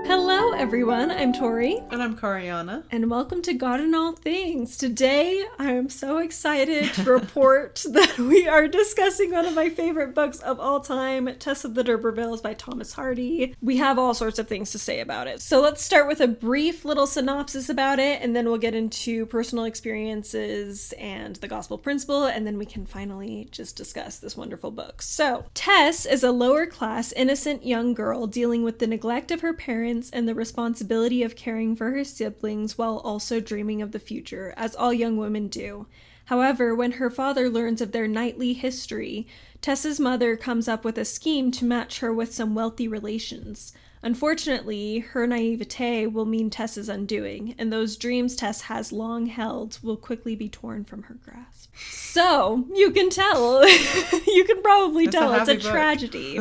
Hello everyone, I'm Tori. And I'm Kariana. And welcome to God in All Things. Today, I am so excited to report that we are discussing one of my favorite books of all time, Tess of the D'Urbervilles by Thomas Hardy. We have all sorts of things to say about it. So let's start with a brief little synopsis about it, and then we'll get into personal experiences and the gospel principle, and then we can finally just discuss this wonderful book. So, Tess is a lower class, innocent young girl dealing with the neglect of her parents and the responsibility of caring for her siblings while also dreaming of the future, as all young women do. However, when her father learns of their knightly history, Tess's mother comes up with a scheme to match her with some wealthy relations. Unfortunately, her naivete will mean Tess's undoing, and those dreams Tess has long held will quickly be torn from her grasp. So, you can tell, you can probably tell it's a tragedy.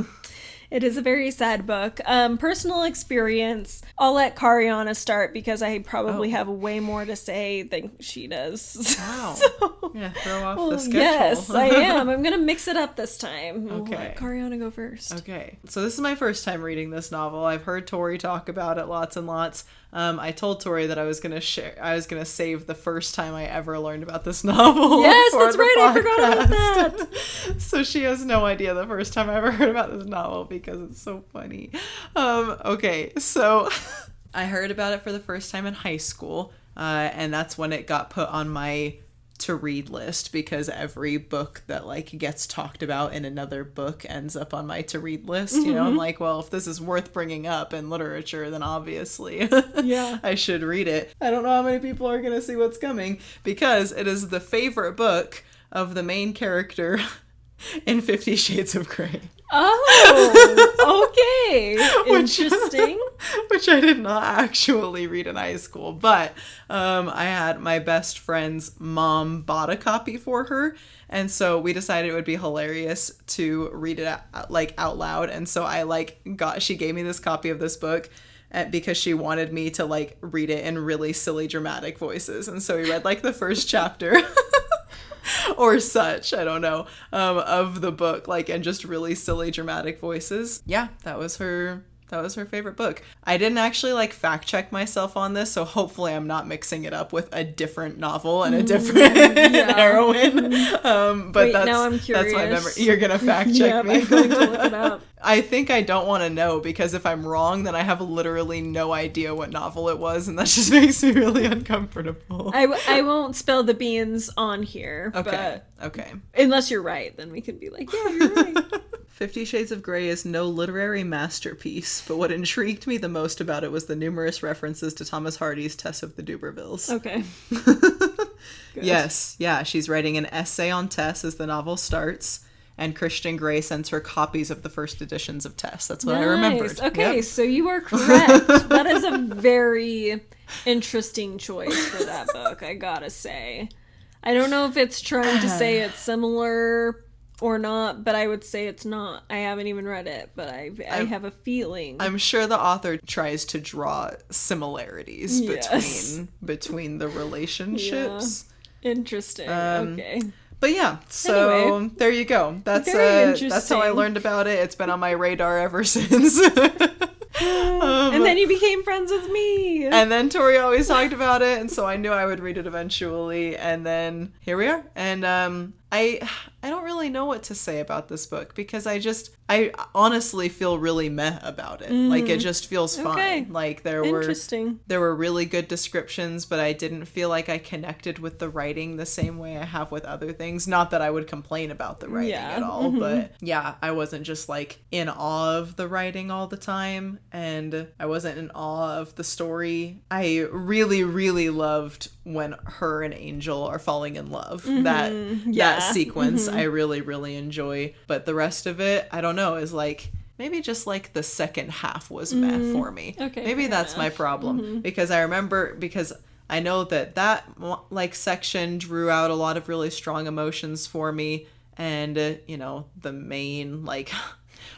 It is a very sad book. Personal experience, I'll let Kariana start because I probably have way more to say than she does. Wow. So, yeah, throw off the schedule. Yes, I am. I'm going to mix it up this time. Okay. I'll let Kariana go first. Okay. So this is my first time reading this novel. I've heard Tori talk about it lots and lots. I told Tori that I was gonna save the first time I ever learned about this novel. Yes, that's right. I forgot about that. So she has no idea the first time I ever heard about this novel because it's so funny. Okay, so I heard about it for the first time in high school, and that's when it got put on my to read list, because every book that like gets talked about in another book ends up on my to read list. You know, I'm like, well, if this is worth bringing up in literature, then obviously I should read it. I don't know how many people are gonna see what's coming, because it is the favorite book of the main character in 50 Shades of Grey. Oh, okay. Interesting. Which I did not actually read in high school, but I had my best friend's mom bought a copy for her, and so we decided it would be hilarious to read it out loud, and so she gave me this copy of this book because she wanted me to like read it in really silly dramatic voices, and so we read like the first chapter. Or such, I don't know, of the book, like, and just really silly dramatic voices. Yeah, that was her favorite book. I didn't actually like fact check myself on this, so hopefully I'm not mixing it up with a different novel and a different heroine. But wait, now I'm curious. That's my memory. You're gonna fact check me. I'm going to look it up. I think I don't want to know, because if I'm wrong, then I have literally no idea what novel it was, and that just makes me really uncomfortable. I won't spill the beans on here. Okay. But okay. Unless you're right, then we can be like, yeah, you're right. 50 Shades of Grey is no literary masterpiece, but what intrigued me the most about it was the numerous references to Thomas Hardy's Tess of the D'Urbervilles. Okay. Yes, yeah, she's writing an essay on Tess as the novel starts, and Christian Grey sends her copies of the first editions of Tess. That's what I remembered. Okay, yep. So you are correct. That is a very interesting choice for that book, I gotta say. I don't know if it's trying to say it's similar or not, but I would say it's not. I haven't even read it, but I have a feeling. I'm sure the author tries to draw similarities between the relationships. Yeah. Interesting. Okay. But yeah, so anyway, there you go. That's how I learned about it. It's been on my radar ever since. And then you became friends with me. And then Tori always talked about it, and so I knew I would read it eventually. And then here we are. And I don't really know what to say about this book, because I honestly feel really meh about it. Like, it just feels fine. Like, there were really good descriptions, but I didn't feel like I connected with the writing the same way I have with other things. Not that I would complain about the writing at all, but yeah, I wasn't just like in awe of the writing all the time, and I wasn't in awe of the story. I really, really loved when her and Angel are falling in love. That sequence I really, really enjoy, but the rest of it, I don't know, is like maybe just like the second half was meh for me. Okay, maybe that's my problem, because I know that like section drew out a lot of really strong emotions for me, and the main like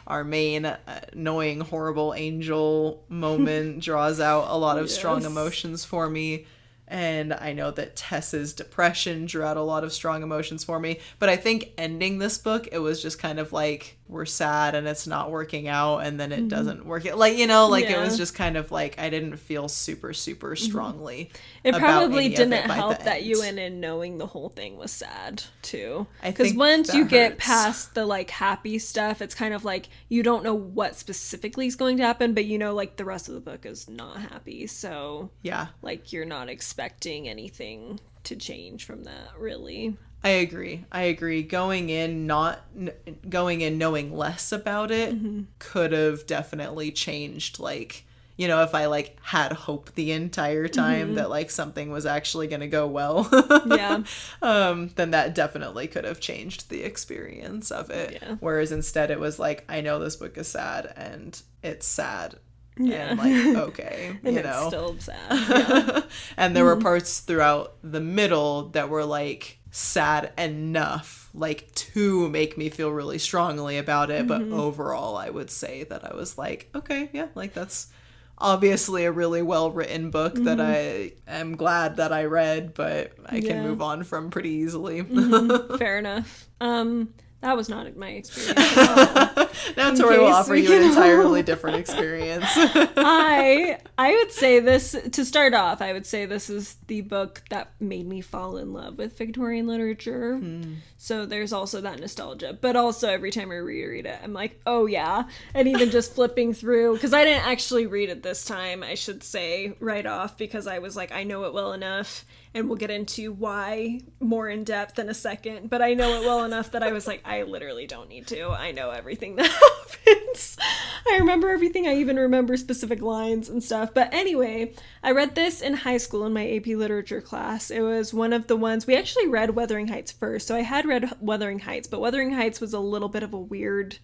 our main annoying horrible Angel moment draws out a lot of strong emotions for me. And I know that Tess's depression drew out a lot of strong emotions for me. But I think ending this book, it was just kind of like, we're sad and it's not working out, and then it doesn't work out. Like, you know, like it was just kind of like, I didn't feel super, super strongly. It probably didn't help help that you went in knowing the whole thing was sad too. I Because think once that you get hurts. past the like happy stuff, it's kind of like you don't know what specifically is going to happen, but you know like the rest of the book is not happy. So Yeah. like you're not expecting anything to change from that, really. I agree. Going in knowing less about it could have definitely changed, like, you know, if I like had hope the entire time that like something was actually going to go well. Yeah. Then that definitely could have changed the experience of it. Yeah. Whereas instead it was like, I know this book is sad and it's sad. Yeah. And like, okay, And you it's know. still sad. Yeah. And there were parts throughout the middle that were like sad enough, like to make me feel really strongly about it. But overall, I would say that I was like, okay, yeah, like that's obviously a really well written book that I am glad that I read, but I can move on from pretty easily. Fair enough. That was not my experience at all. Now Tori will offer you an entirely different experience. I would say this, to start off, I would say this is the book that made me fall in love with Victorian literature. So there's also that nostalgia. But also every time I reread it, I'm like, oh yeah. And even just flipping through, because I didn't actually read it this time, I should say right off, because I was like, I know it well enough. And we'll get into why more in depth in a second. But I know it well enough that I was like, I literally don't need to. I know everything that happens. I remember everything. I even remember specific lines and stuff. But anyway, I read this in high school in my AP literature class. It was one of the ones, we actually read Wuthering Heights first. So I had read Wuthering Heights, but Wuthering Heights was a little bit of a weird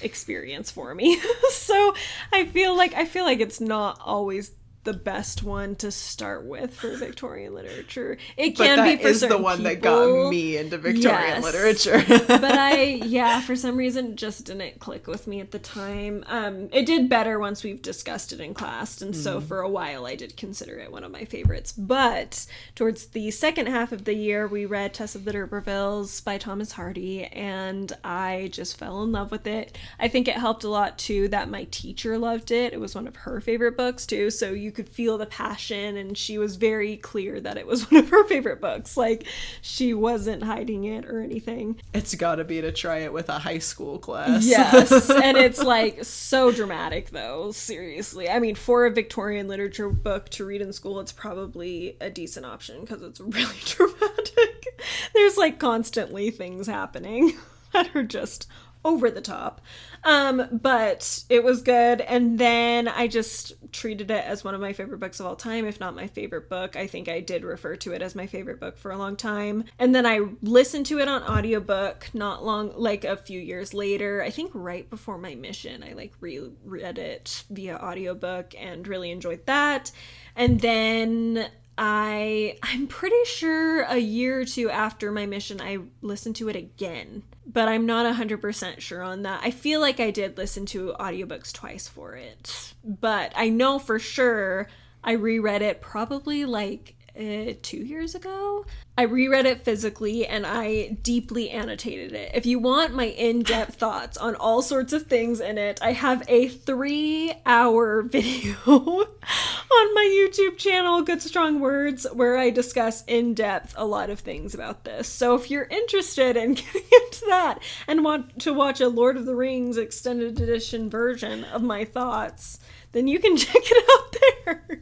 experience for me. So I feel like it's not always the best one to start with for Victorian literature. It can be for certain people. But that is the one that got me into Victorian literature. But for some reason, it just didn't click with me at the time. It did better once we've discussed it in class, and so for a while I did consider it one of my favorites. But towards the second half of the year, we read Tess of the D'Urbervilles by Thomas Hardy, and I just fell in love with it. I think it helped a lot, too, that my teacher loved it. It was one of her favorite books, too, so you could feel the passion, and she was very clear that it was one of her favorite books. Like, she wasn't hiding it or anything. It's gotta be to try it with a high school class. Yes, and it's like so dramatic though, seriously. I mean, for a Victorian literature book to read in school, it's probably a decent option because it's really dramatic. There's like constantly things happening that are just over the top. But it was good. And then I just treated it as one of my favorite books of all time, if not my favorite book. I think I did refer to it as my favorite book for a long time. And then I listened to it on audiobook like a few years later. I think right before my mission, I like reread it via audiobook and really enjoyed that. And then I'm pretty sure a year or two after my mission, I listened to it again, but I'm not 100% sure on that. I feel like I did listen to audiobooks twice for it, but I know for sure I reread it probably like 2 years ago. I reread it physically and I deeply annotated it. If you want my in-depth thoughts on all sorts of things in it, I have a 3-hour video on my YouTube channel, Good Strong Words, where I discuss in depth a lot of things about this. So if you're interested in getting into that and want to watch a Lord of the Rings extended edition version of my thoughts, then you can check it out there.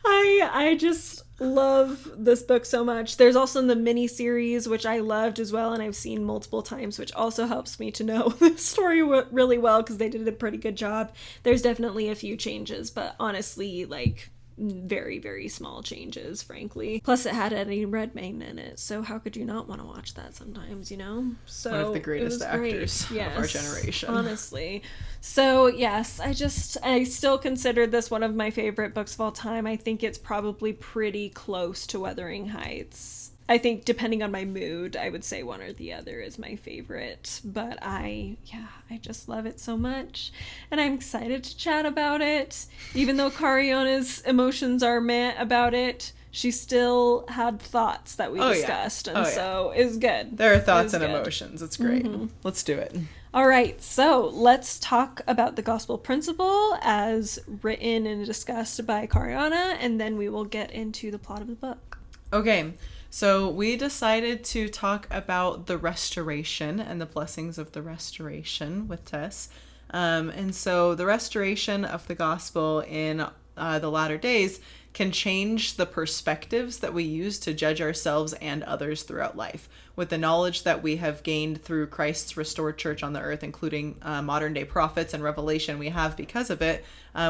I just love this book so much. There's also the mini series, which I loved as well, and I've seen multiple times, which also helps me to know the story really well because they did a pretty good job. There's definitely a few changes, but honestly, like, very, very small changes, frankly. Plus, it had Eddie Redmayne in it, so how could you not want to watch that sometimes, you know? So one of the greatest actors of our generation. Honestly. So, yes, I still consider this one of my favorite books of all time. I think it's probably pretty close to Wuthering Heights. I think depending on my mood, I would say one or the other is my favorite, but I just love it so much, and I'm excited to chat about it, even though Cariona's emotions are meh about it. she still had thoughts that we discussed. And so it was good. There are thoughts and emotions. It's great. Let's do it. All right, so let's talk about the gospel principle as written and discussed by Cariana, and then we will get into the plot of the book. Okay, so we decided to talk about the restoration and the blessings of the restoration with Tess. And so the restoration of the gospel in the latter days can change the perspectives that we use to judge ourselves and others throughout life. With the knowledge that we have gained through Christ's restored church on the earth, including modern day prophets and revelation we have because of it,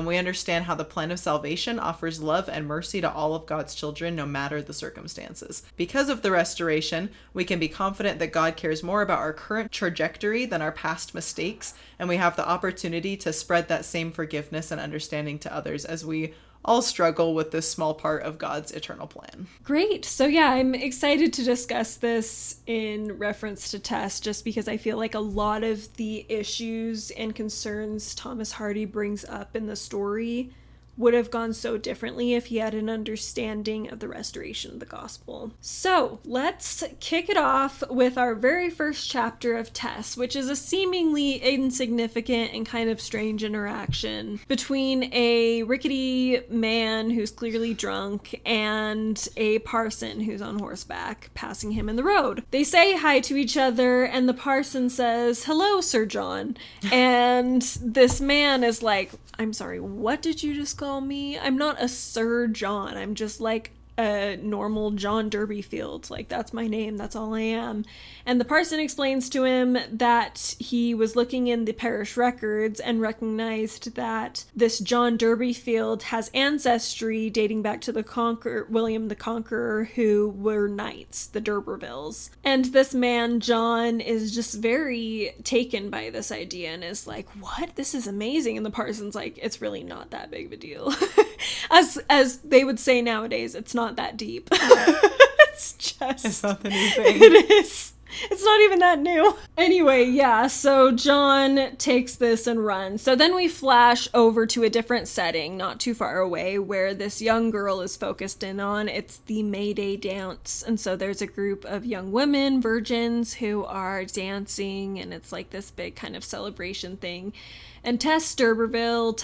we understand how the plan of salvation offers love and mercy to all of God's children, no matter the circumstances. Because of the restoration, we can be confident that God cares more about our current trajectory than our past mistakes, and we have the opportunity to spread that same forgiveness and understanding to others as we all struggle with this small part of God's eternal plan. Great. So yeah, I'm excited to discuss this in reference to Tess, just because I feel like a lot of the issues and concerns Thomas Hardy brings up in the story would have gone so differently if he had an understanding of the restoration of the gospel. So let's kick it off with our very first chapter of Tess, which is a seemingly insignificant and kind of strange interaction between a rickety man who's clearly drunk and a parson who's on horseback passing him in the road. They say hi to each other, and the parson says, "Hello, Sir John." And this man is like, "I'm sorry, what did you just call me? I'm not a Sir John. I'm just like a normal John Derbyfield. Like, that's my name. That's all I am." And the parson explains to him that he was looking in the parish records and recognized that this John Derbyfield has ancestry dating back to the William the Conqueror, who were knights, the D'Urbervilles. And this man, John, is just very taken by this idea and is like, "What? This is amazing." And the parson's like, "It's really not that big of a deal." As they would say nowadays, it's not that deep. It's not the new thing. It is. It's not even that new. Anyway, yeah, so John takes this and runs. So then we flash over to a different setting, not too far away, where this young girl is focused in on. It's the May Day dance. And so there's a group of young women, virgins, who are dancing, and it's like this big kind of celebration thing. And Tess Derbyfield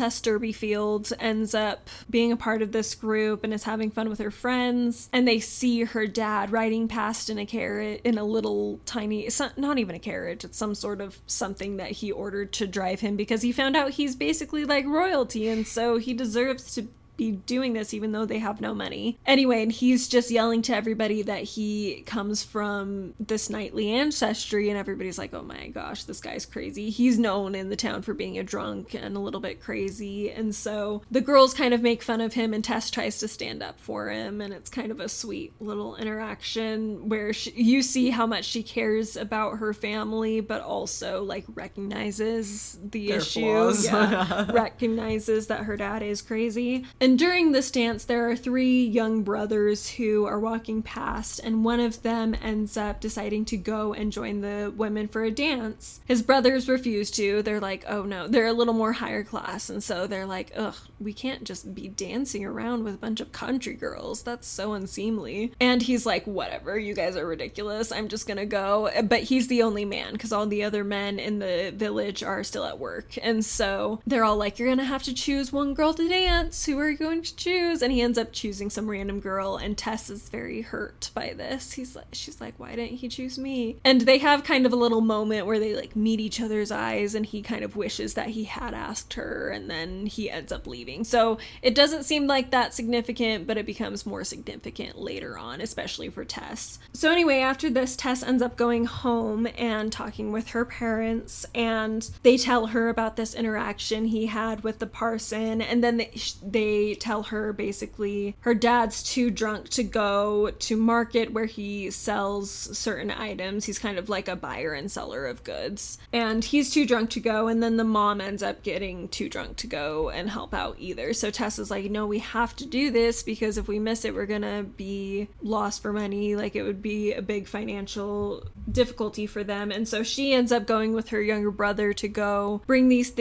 ends up being a part of this group and is having fun with her friends. And they see her dad riding past in a carriage, in a little tiny, it's not even a carriage, it's some sort of something that he ordered to drive him because he found out he's basically like royalty, and so he deserves to be doing this even though they have no money. Anyway, and he's just yelling to everybody that he comes from this knightly ancestry, and everybody's like, "Oh my gosh, this guy's crazy." He's known in the town for being a drunk and a little bit crazy, and so the girls kind of make fun of him, and Tess tries to stand up for him, and it's kind of a sweet little interaction where you see how much she cares about her family, but also like recognizes the Their issue. flaws. Yeah, recognizes that her dad is crazy. And during this dance, there are 3 young brothers who are walking past, and one of them ends up deciding to go and join the women for a dance. His brothers refuse to. They're like, "Oh no," they're a little more higher class, and so they're like, "Ugh, we can't just be dancing around with a bunch of country girls. That's so unseemly." And he's like, "Whatever, you guys are ridiculous. I'm just gonna go." But he's the only man, because all the other men in the village are still at work. And so they're all like, "You're gonna have to choose one girl to dance. Who are you going to choose?" And he ends up choosing some random girl, and Tess is very hurt by this. She's like, "Why didn't he choose me?" And they have kind of a little moment where they like meet each other's eyes, and he kind of wishes that he had asked her, and then he ends up leaving. So it doesn't seem like that significant, but it becomes more significant later on, especially for Tess. So anyway, after this, Tess ends up going home and talking with her parents, and they tell her about this interaction he had with the parson, and then they tell her basically her dad's too drunk to go to market where he sells certain items. He's kind of like a buyer and seller of goods, and he's too drunk to go, and then the mom ends up getting too drunk to go and help out either. So Tess is like, "No, we have to do this, because if we miss it, we're gonna be lost for money. Like, it would be a big financial difficulty for them." And so she ends up going with her younger brother to go bring these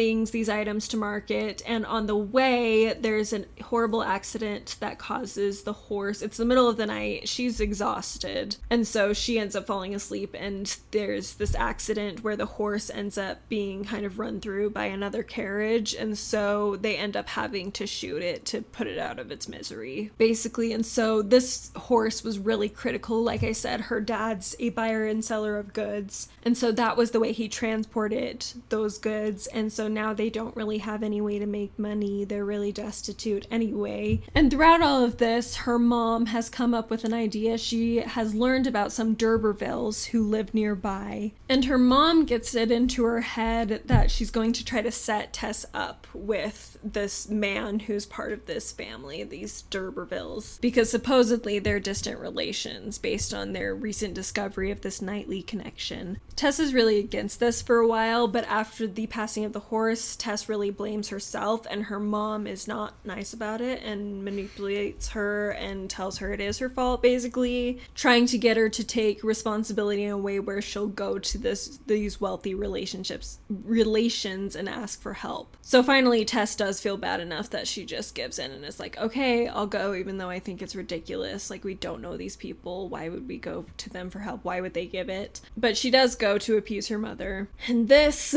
items to market, and on the way there's an horrible accident that causes the horse. It's the middle of the night. She's exhausted. And so she ends up falling asleep, and there's this accident where the horse ends up being kind of run through by another carriage. And so they end up having to shoot it to put it out of its misery, basically. And so this horse was really critical. Like I said, her dad's a buyer and seller of goods. And so that was the way he transported those goods. And so now they don't really have any way to make money. They're really destitute anyway. And throughout all of this, her mom has come up with an idea. She has learned about some D'Urbervilles who live nearby. And her mom gets it into her head that she's going to try to set Tess up with this man who's part of this family, these D'Urbervilles, because supposedly they're distant relations based on their recent discovery of this nightly connection. Tess is really against this for a while, but after the passing of the horse, Tess really blames herself, and her mom is not nice about it and manipulates her and tells her it is her fault, basically, trying to get her to take responsibility in a way where she'll go to these wealthy relations and ask for help. So finally, Tess does feel bad enough that she just gives in and is like, okay, I'll go, even though I think it's ridiculous. Like, we don't know these people. Why would we go to them for help? Why would they give it? But she does go to appease her mother. And this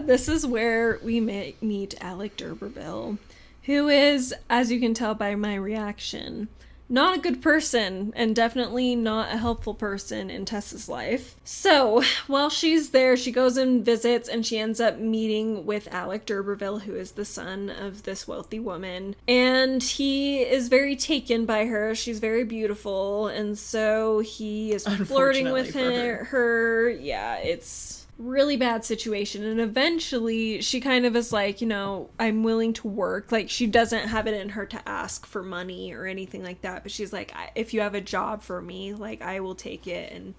this is where we meet Alec D'Urberville, who is, as you can tell by my reaction, not a good person, and definitely not a helpful person in Tess's life. So, while she's there, she goes and visits, and she ends up meeting with Alec D'Urberville, who is the son of this wealthy woman. And he is very taken by her. She's very beautiful, and so he is flirting with her. Yeah, it's really bad situation. And eventually she kind of is like, I'm willing to work. Like, she doesn't have it in her to ask for money or anything like that, but she's like, if you have a job for me, like, I will take it and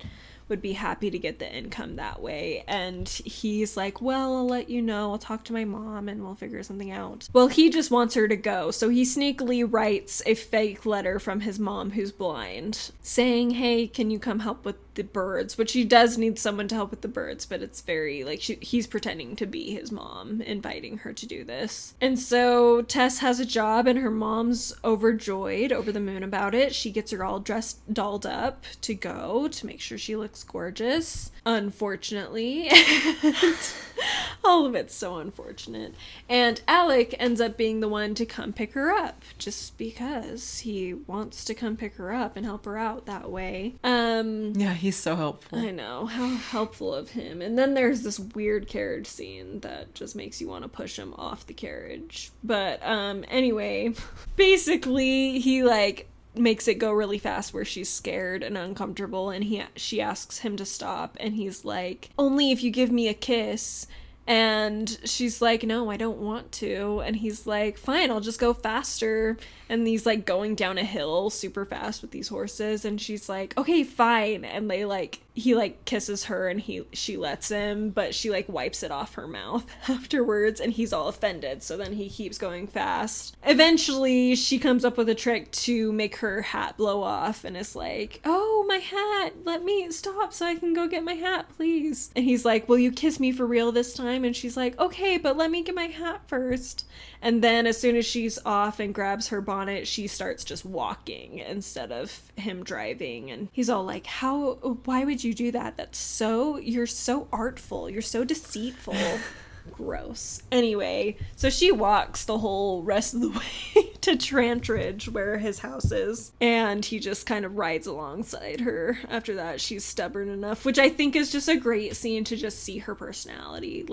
would be happy to get the income that way. And he's like, well, I'll let you know. I'll talk to my mom and we'll figure something out. Well, he just wants her to go. So he sneakily writes a fake letter from his mom, who's blind, saying, hey, can you come help with the birds? Which he does need someone to help with the birds, but it's very like he's pretending to be his mom, inviting her to do this. And so Tess has a job, and her mom's overjoyed, over the moon about it. She gets her all dolled up to go to make sure she looks gorgeous, unfortunately. All of it's so unfortunate. And Alec ends up being the one to come pick her up, just because he wants to come pick her up and help her out that way. Yeah, he's so helpful. I know, how helpful of him. And then there's this weird carriage scene that just makes you want to push him off the carriage. But anyway, basically he makes it go really fast where she's scared and uncomfortable, and she asks him to stop, and he's like, only if you give me a kiss. And she's like, no, I don't want to. And he's like, fine, I'll just go faster. And he's like going down a hill super fast with these horses, and she's like, okay, fine. And he kisses her, and she lets him, but she wipes it off her mouth afterwards, and he's all offended. So then he keeps going fast. Eventually she comes up with a trick to make her hat blow off, and is like, oh, my hat, let me stop so I can go get my hat, please. And he's like, will you kiss me for real this time? And she's like, okay, but let me get my hat first. And then as soon as she's off and grabs her bonnet, she starts just walking instead of him driving. And he's all like, why would you do that? You're so artful. You're so deceitful. Gross. Anyway, so she walks the whole rest of the way to Trantridge, where his house is, and he just kind of rides alongside her. After that, she's stubborn enough, which I think is just a great scene to just see her personality.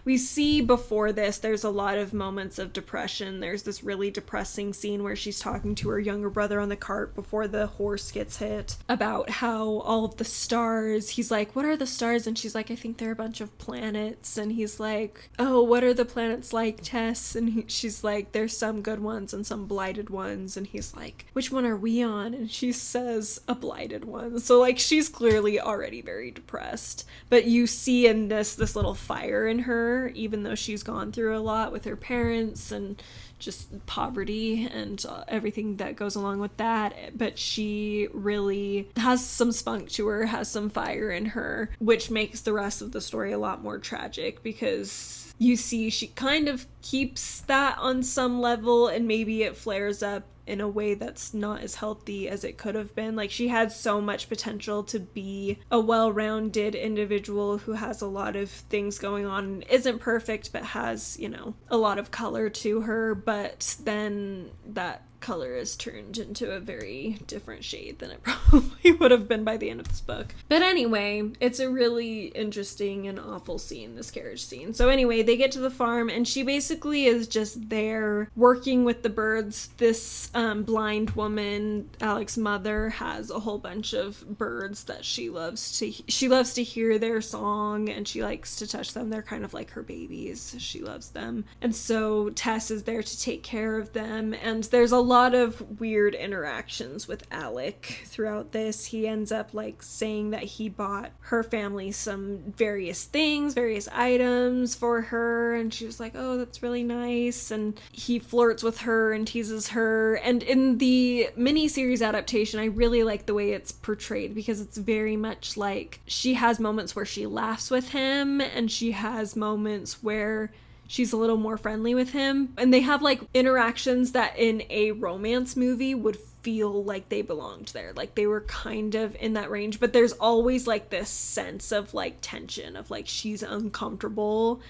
We see before this, there's a lot of moments of depression. There's this really depressing scene where she's talking to her younger brother on the cart before the horse gets hit, about how all of the stars, he's like, what are the stars? And she's like, I think they're a bunch of planets. And he's like, oh, what are the planets like, Tess? And she's like, there's some good ones and some blighted ones. And he's like, which one are we on? And she says, a blighted one. So she's clearly already very depressed, but you see in this little fire in her, even though she's gone through a lot with her parents and just poverty and everything that goes along with that. But she really has some spunk to her, has some fire in her, which makes the rest of the story a lot more tragic, because you see she kind of keeps that on some level, and maybe it flares up in a way that's not as healthy as it could have been. Like, she had so much potential to be a well-rounded individual who has a lot of things going on, isn't perfect, but has, you know, a lot of color to her, but then that color is turned into a very different shade than it probably would have been by the end of this book. But anyway, it's a really interesting and awful scene, this carriage scene. So anyway, they get to the farm, and she basically is just there working with the birds. This blind woman, Alec's mother, has a whole bunch of birds that she loves to hear their song, and she likes to touch them. They're kind of like her babies. She loves them. And so Tess is there to take care of them, and there's a lot of weird interactions with Alec throughout this. He ends up like saying that he bought her family some various things, various items for her, and she was like, oh, that's really nice. And he flirts with her and teases her. And in the miniseries adaptation, I really like the way it's portrayed, because it's very much like she has moments where she laughs with him, and she has moments where she's a little more friendly with him. And they have like interactions that in a romance movie would feel like they belonged there. Like they were kind of in that range, but there's always like this sense of like tension of like she's uncomfortable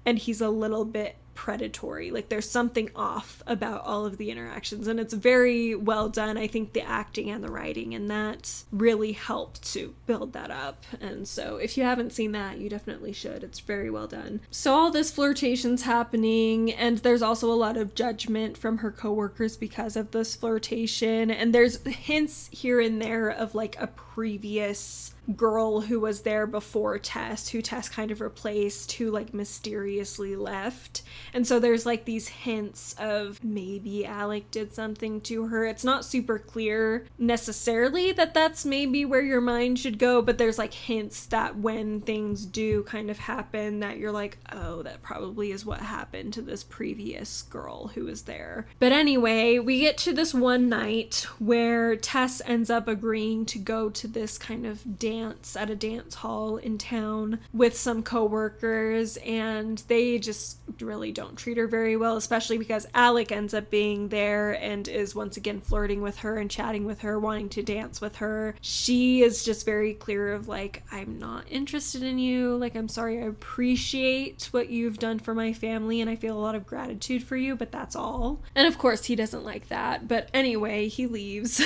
and he's a little bit predatory. Like there's something off about all of the interactions, and it's very well done. I think the acting and the writing and that really helped to build that up, and so if you haven't seen that, you definitely should. It's very well done. So all this flirtation's happening, and there's also a lot of judgment from her coworkers because of this flirtation, and there's hints here and there of like a previous girl who was there before Tess, who Tess kind of replaced, who like mysteriously left. And so there's like these hints of maybe Alec did something to her. It's not super clear necessarily that that's maybe where your mind should go, but there's like hints that when things do kind of happen, that you're like, oh, that probably is what happened to this previous girl who was there. But anyway, we get to this one night where Tess ends up agreeing to go to this kind of dance at a dance hall in town with some coworkers, and they just really don't treat her very well, especially because Alec ends up being there and is once again flirting with her and chatting with her, wanting to dance with her. She is just very clear of like, I'm not interested in you. Like, I'm sorry, I appreciate what you've done for my family and I feel a lot of gratitude for you, but that's all. And of course he doesn't like that, but anyway, he leaves.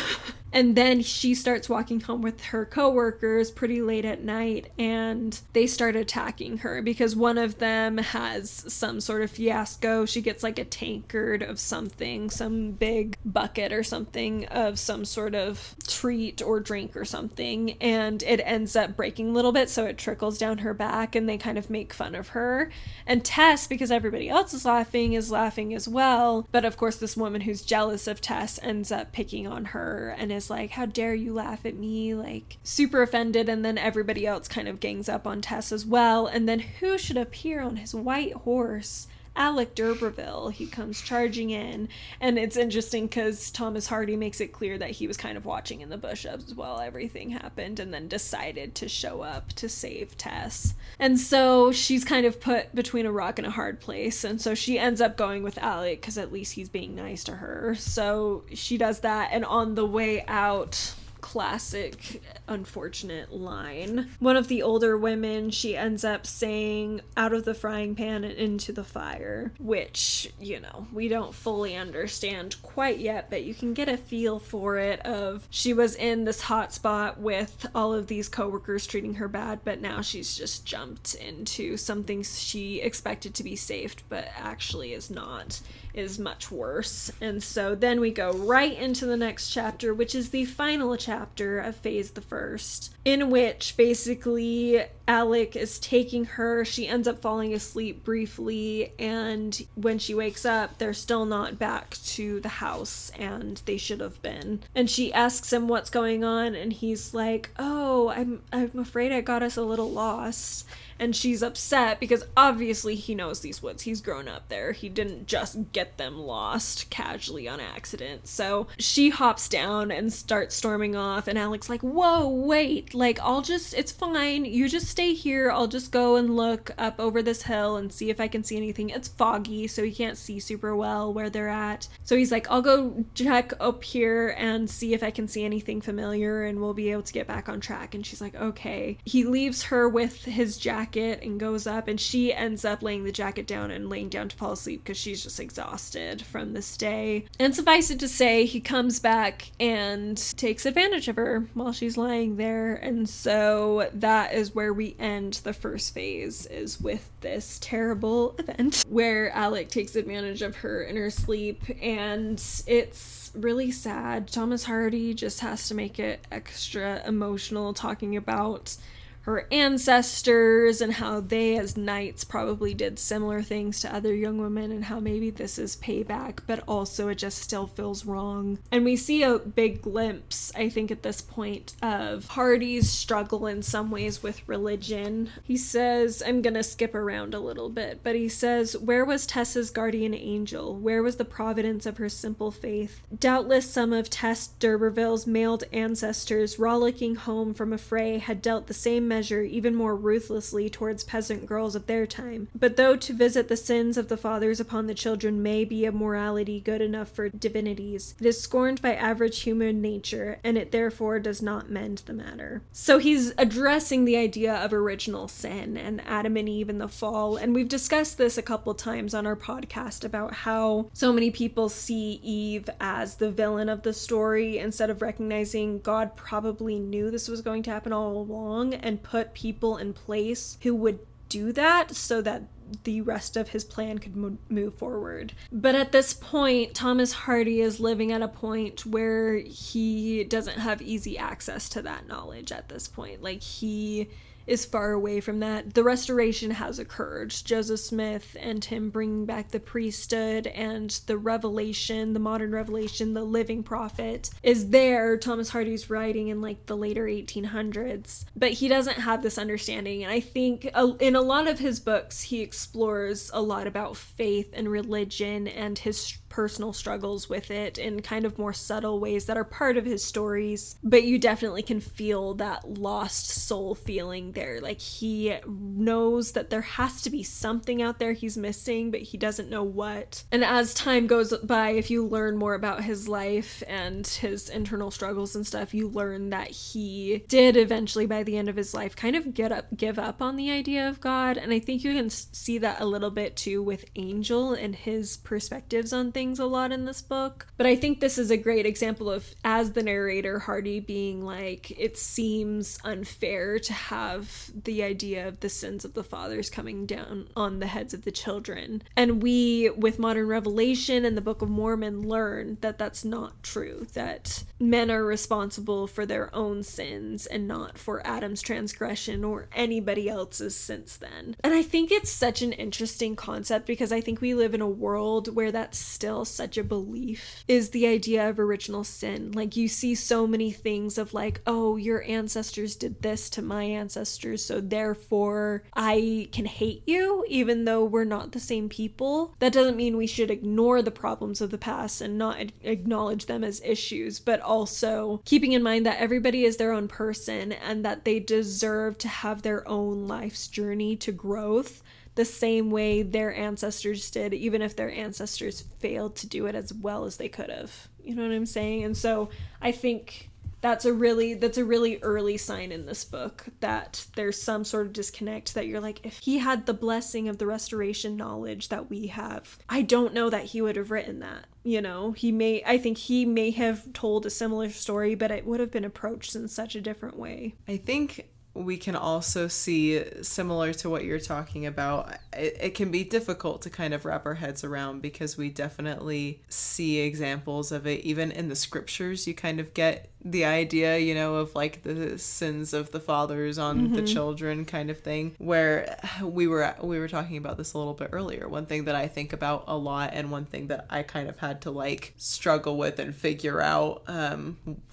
And then she starts walking home with her coworkers pretty late at night, and they start attacking her because one of them has some sort of fiasco. She gets like a tankard of something, some big bucket or something of some sort of treat or drink or something, and it ends up breaking a little bit, so it trickles down her back, and they kind of make fun of her. And Tess, because everybody else is laughing as well, but of course this woman who's jealous of Tess ends up picking on her and is like, how dare you laugh at me, like super offended. And then everybody else kind of gangs up on Tess as well, and then who should appear on his white horse? Alec d'Urberville. He comes charging in, and it's interesting because Thomas Hardy makes it clear that he was kind of watching in the bushes while everything happened and then decided to show up to save Tess. And so she's kind of put between a rock and a hard place, and so she ends up going with Alec because at least he's being nice to her. So she does that, and on the way out, classic unfortunate line, one of the older women, she ends up saying out of the frying pan and into the fire, which, you know, we don't fully understand quite yet, but you can get a feel for it of she was in this hot spot with all of these coworkers treating her bad, but now she's just jumped into something she expected to be safe but actually is not, is much worse. And so then we go right into the next chapter, which is the final chapter of Phase the First, in which basically Alec is taking her. She ends up falling asleep briefly, and when she wakes up, they're still not back to the house, and they should have been. And she asks him what's going on, and he's like, oh, I'm afraid I got us a little lost. And she's upset because obviously he knows these woods. He's grown up there. He didn't just get them lost casually on accident. So she hops down and starts storming off, and Alec's like, whoa, wait, like, it's fine. You just stay here. I'll just go and look up over this hill and see if I can see anything. It's foggy, so he can't see super well where they're at. So he's like, I'll go check up here and see if I can see anything familiar, and we'll be able to get back on track. And she's like, okay. He leaves her with his jacket and goes up, and she ends up laying the jacket down and laying down to fall asleep because she's just exhausted from this day. And suffice it to say, he comes back and takes advantage of her while she's lying there. And so that is where we end the first phase, is with this terrible event where Alec takes advantage of her in her sleep, and it's really sad. Thomas Hardy just has to make it extra emotional, talking about her ancestors and how they as knights probably did similar things to other young women, and how maybe this is payback, but also it just still feels wrong. And we see a big glimpse, I think, at this point of Hardy's struggle in some ways with religion. He says, I'm gonna skip around a little bit, but he says, where was Tess's guardian angel? Where was the providence of her simple faith? Doubtless some of Tess d'Urberville's mailed ancestors, rollicking home from a fray, had dealt the same measure even more ruthlessly towards peasant girls of their time. But though to visit the sins of the fathers upon the children may be a morality good enough for divinities, it is scorned by average human nature, and it therefore does not mend the matter. So he's addressing the idea of original sin and Adam and Eve and the fall, and we've discussed this a couple times on our podcast about how so many people see Eve as the villain of the story instead of recognizing God probably knew this was going to happen all along and put people in place who would do that so that the rest of his plan could move forward. But at this point, Thomas Hardy is living at a point where he doesn't have easy access to that knowledge at this point. Like, he is far away from that. The restoration has occurred. Joseph Smith and him bringing back the priesthood and the revelation, the modern revelation, the living prophet is there. Thomas Hardy's writing in like the later 1800s, but he doesn't have this understanding. And I think in a lot of his books, he explores a lot about faith and religion and his personal struggles with it in kind of more subtle ways that are part of his stories, but you definitely can feel that lost soul feeling there. Like, he knows that there has to be something out there he's missing, but he doesn't know what. And as time goes by, if you learn more about his life and his internal struggles and stuff, you learn that he did eventually, by the end of his life, kind of give up on the idea of God. And I think you can see that a little bit too with Angel and his perspectives on things a lot in this book. But I think this is a great example of, as the narrator, Hardy being like, it seems unfair to have the idea of the sins of the fathers coming down on the heads of the children. And we, with modern revelation and the Book of Mormon, learn that that's not true, that men are responsible for their own sins and not for Adam's transgression or anybody else's since then. And I think it's such an interesting concept because I think we live in a world where that's still such a belief, is the idea of original sin. Like, you see so many things of like, oh, your ancestors did this to my ancestors, so therefore I can hate you even though we're not the same people. That doesn't mean we should ignore the problems of the past and not acknowledge them as issues, but also keeping in mind that everybody is their own person and that they deserve to have their own life's journey to growth the same way their ancestors did, even if their ancestors failed to do it as well as they could have. You know what I'm saying? And so I think that's a really early sign in this book that there's some sort of disconnect, that you're like, if he had the blessing of the restoration knowledge that we have, I don't know that he would have written that. You know, I think he may have told a similar story, but it would have been approached in such a different way. I think we can also see, similar to what you're talking about, it can be difficult to kind of wrap our heads around because we definitely see examples of it even in the scriptures. You kind of get the idea, you know, of like the sins of the fathers on the children kind of thing, where we were talking about this a little bit earlier. One thing that I think about a lot, and one thing that I kind of had to like struggle with and figure out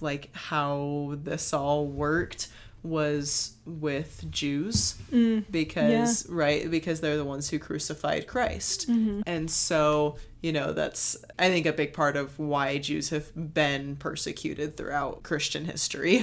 like how this all worked, was with Jews because, right, because they're the ones who crucified Christ. And so, you know, that's, I think, a big part of why Jews have been persecuted throughout Christian history.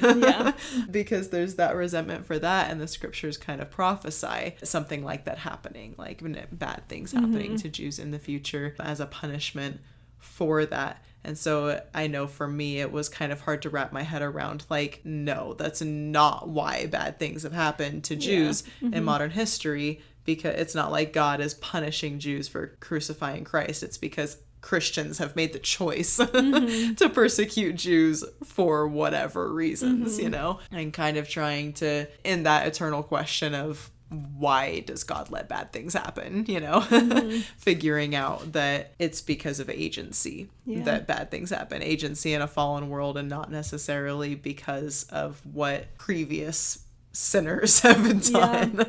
Because there's that resentment for that, and the scriptures kind of prophesy something like that happening, like bad things happening to Jews in the future as a punishment for that. And so I know for me, it was kind of hard to wrap my head around, like, no, that's not why bad things have happened to Jews in modern history, because it's not like God is punishing Jews for crucifying Christ. It's because Christians have made the choice to persecute Jews for whatever reasons, you know, and kind of trying to, in that eternal question of, why does God let bad things happen, you know? Figuring out that it's because of agency that bad things happen. Agency in a fallen world, and not necessarily because of what previous sinners have done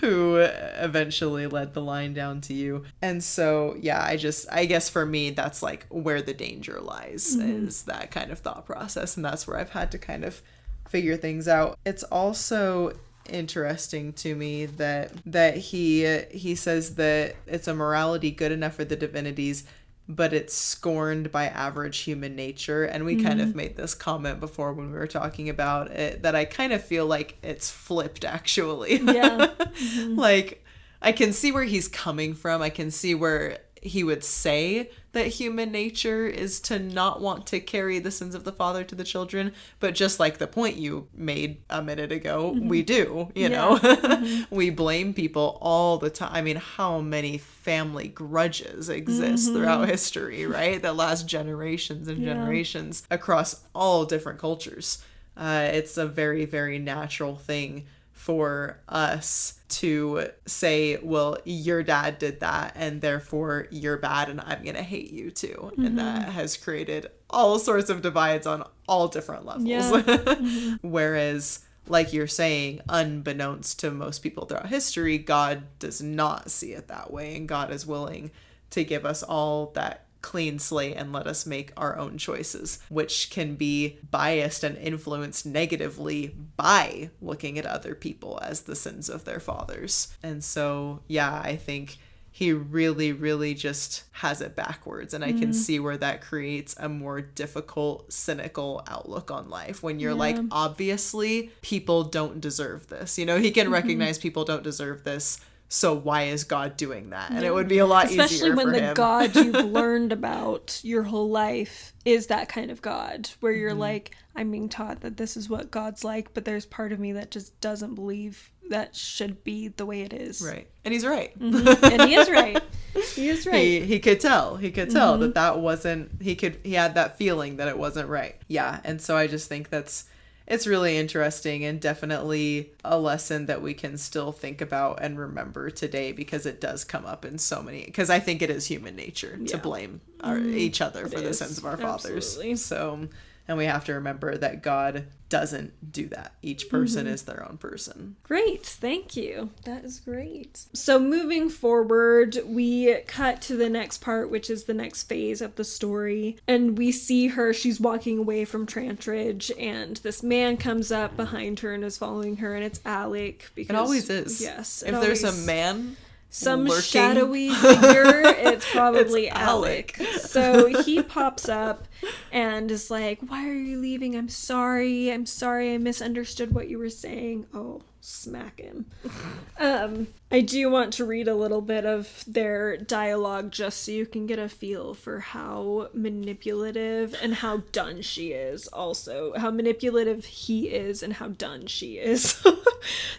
who eventually led the line down to you. And so, yeah, I guess for me, that's like where the danger lies, is that kind of thought process. And that's where I've had to kind of figure things out. It's also interesting to me that he says that it's a morality good enough for the divinities, but it's scorned by average human nature. And we kind of made this comment before when we were talking about it, that I kind of feel like it's flipped, actually. Like, I can see where he's coming from. I can see where he would say that human nature is to not want to carry the sins of the father to the children, but just like the point you made a minute ago, we do, you know. We blame people all the time. I mean, how many family grudges exist throughout history, right, that last generations and generations across all different cultures. It's a very, very natural thing for us to say, well, your dad did that, and therefore you're bad, and I'm gonna hate you too. And that has created all sorts of divides on all different levels. Whereas, like you're saying, unbeknownst to most people throughout history, God does not see it that way, and God is willing to give us all that clean slate and let us make our own choices, which can be biased and influenced negatively by looking at other people as the sins of their fathers. And so, yeah, I think he really, really just has it backwards. And I can see where that creates a more difficult, cynical outlook on life, when you're like, obviously, people don't deserve this. You know, he can recognize people don't deserve this. So why is God doing that? And it would be a lot easier for him. Especially when the God you've learned about your whole life is that kind of God, where you're like, I'm being taught that this is what God's like, but there's part of me that just doesn't believe that should be the way it is. Right. And he's right. And he is right. He is right. He could tell. He could tell that wasn't, he had that feeling that it wasn't right. Yeah. And so I just think it's really interesting, and definitely a lesson that we can still think about and remember today, because it does come up in so many, because I think it is human nature to blame each other for the sins of our fathers. Absolutely. So, and we have to remember that God doesn't do that. Each person is their own person. Great. Thank you. That is great. So moving forward, we cut to the next part, which is the next phase of the story. And we see her, she's walking away from Trantridge, and this man comes up behind her and is following her, and it's Alec. Because, it always is. Yes. If there's a man some lurking, shadowy figure, it's probably it's Alec. So he pops up and is like, why are you leaving? I'm sorry. I misunderstood what you were saying. Oh, smack him. I do want to read a little bit of their dialogue just so you can get a feel for how manipulative and how done she is. Also, how manipulative he is and how done she is.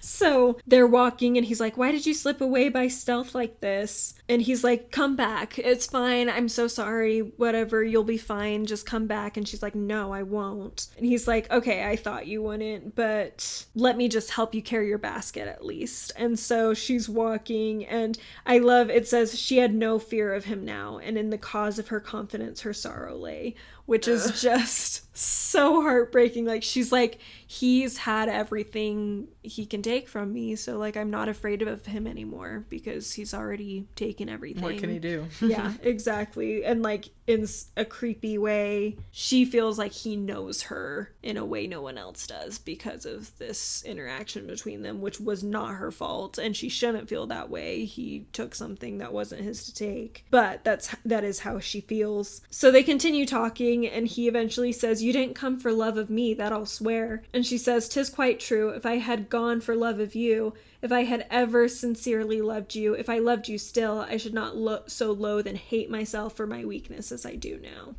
So they're walking and he's like, why did you slip away by stealth like this? And he's like, come back. It's fine. I'm so sorry. Whatever. You'll be fine. Just come back. And she's like, no, I won't. And he's like, okay, I thought you wouldn't, but let me just help you carry your basket at least. And so she she's walking, and I love, it says, she had no fear of him now, and in the cause of her confidence her sorrow lay, which is just so heartbreaking. Like, she's like, he's had everything he can take from me, so like I'm not afraid of him anymore because he's already taken everything. What can he do? Yeah, exactly. And like, in a creepy way, she feels like he knows her in a way no one else does because of this interaction between them, which was not her fault, and she shouldn't feel that way. He took something that wasn't his to take, but that is how she feels. So they continue talking, and he eventually says, "You didn't come for love of me, that I'll swear." And she says, "'Tis quite true. If I had gone for love of you, if I had ever sincerely loved you, if I loved you still, I should not so loathe and hate myself for my weakness as I do now."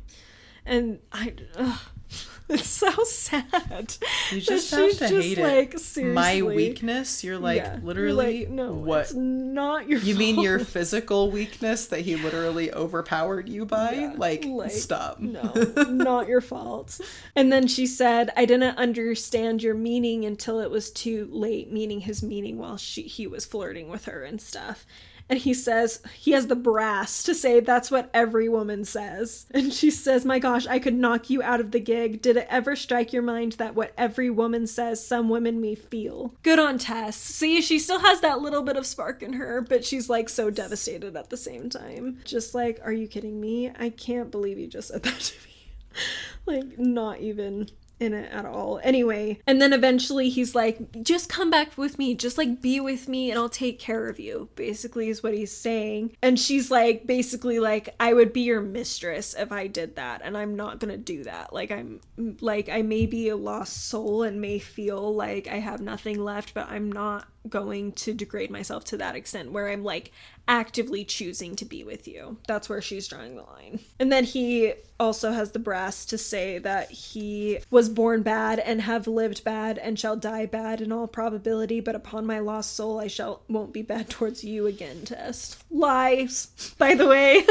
And it's so sad. You just have to hate it. Like, seriously. My weakness? You're like, yeah. literally, You're like, no, what? It's not your You fault. mean your physical weakness that he literally overpowered you by? Yeah, like, stop. No, not your fault. And then she said, "I didn't understand your meaning until it was too late," meaning his meaning while he was flirting with her and stuff. And he says, he has the brass to say, "That's what every woman says." And she says, "My gosh, I could knock you out of the gig. Did it ever strike your mind that what every woman says, some women may feel?" Good on Tess. See, she still has that little bit of spark in her, but she's like so devastated at the same time. Just like, are you kidding me? I can't believe you just said that to me. Like, not even in it at all. Anyway, and then eventually he's like, "Just come back with me, just like be with me and I'll take care of you," basically is what he's saying. And she's like, basically like, "I would be your mistress if I did that, and I'm not gonna do that. Like, I may be a lost soul and may feel like I have nothing left, but I'm not going to degrade myself to that extent where I'm like actively choosing to be with you." That's where she's drawing the line. And then he also has the brass to say that he was born bad and have lived bad and shall die bad in all probability, but upon my lost soul I won't be bad towards you again, Tess. Lies, by the way.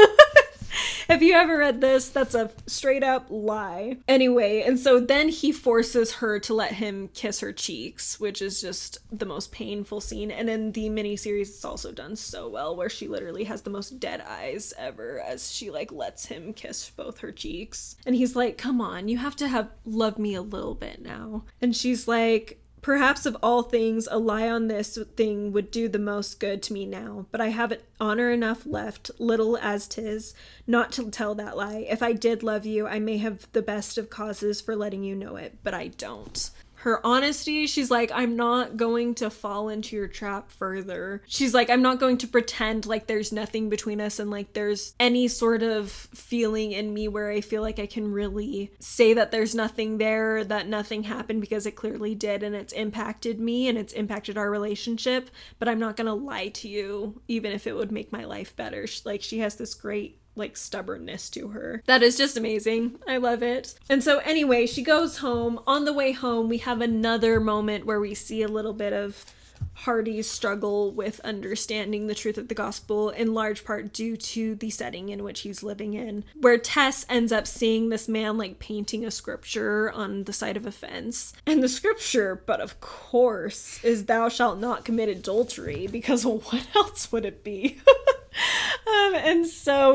If you ever read this, that's a straight up lie. Anyway, and so then he forces her to let him kiss her cheeks, which is just the most painful scene. And in the miniseries, it's also done so well, where she literally has the most dead eyes ever as she like lets him kiss both her cheeks. And he's like, "Come on, you have to love me a little bit now." And she's like, "Perhaps of all things, a lie on this thing would do the most good to me now, but I have honor enough left, little as 'tis, not to tell that lie. If I did love you, I may have the best of causes for letting you know it, but I don't." Her honesty, she's like, "I'm not going to fall into your trap further." She's like, "I'm not going to pretend like there's nothing between us and like there's any sort of feeling in me where I feel like I can really say that there's nothing there, that nothing happened, because it clearly did and it's impacted me and it's impacted our relationship, but I'm not gonna lie to you even if it would make my life better." She has this great like stubbornness to her that is just amazing. I love it. And so anyway, she goes home. On the way home, we have another moment where we see a little bit of Hardy's struggle with understanding the truth of the gospel, in large part due to the setting in which he's living in, where Tess ends up seeing this man like painting a scripture on the side of a fence. And the scripture, but of course, is "Thou shalt not commit adultery," because what else would it be?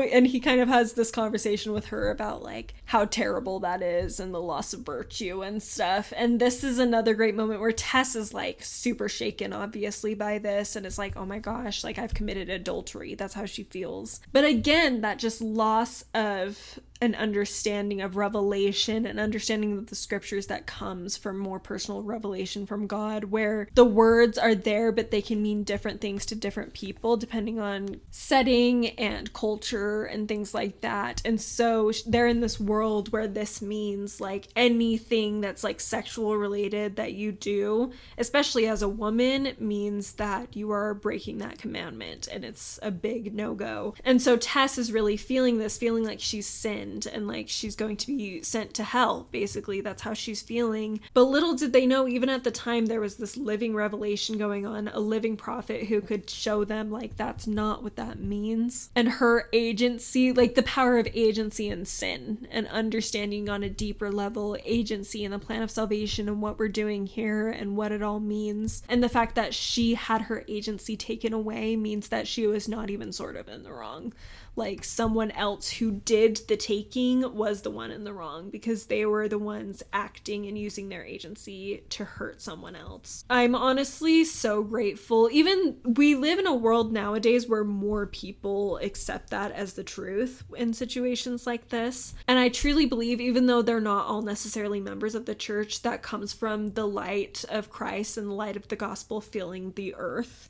And he kind of has this conversation with her about like how terrible that is and the loss of virtue and stuff. And this is another great moment where Tess is like super shaken obviously by this and is like, "Oh my gosh, like I've committed adultery." That's how she feels. But again, that just loss of an understanding of revelation and understanding of the scriptures that comes from more personal revelation from God, where the words are there, but they can mean different things to different people depending on setting and culture and things like that. And so they're in this world where this means like anything that's like sexual related that you do, especially as a woman, means that you are breaking that commandment and it's a big no-go. And so Tess is really feeling like she's sinned end and like she's going to be sent to hell. Basically, that's how she's feeling. But little did they know, even at the time, there was this living revelation going on, a living prophet who could show them like that's not what that means. And her agency, like the power of agency in sin and understanding on a deeper level agency in the plan of salvation and what we're doing here and what it all means. And the fact that she had her agency taken away means that she was not even sort of in the wrong. Like someone else who did the taking was the one in the wrong because they were the ones acting and using their agency to hurt someone else. I'm honestly so grateful. Even we live in a world nowadays where more people accept that as the truth in situations like this. And I truly believe, even though they're not all necessarily members of the church, that comes from the light of Christ and the light of the gospel filling the earth.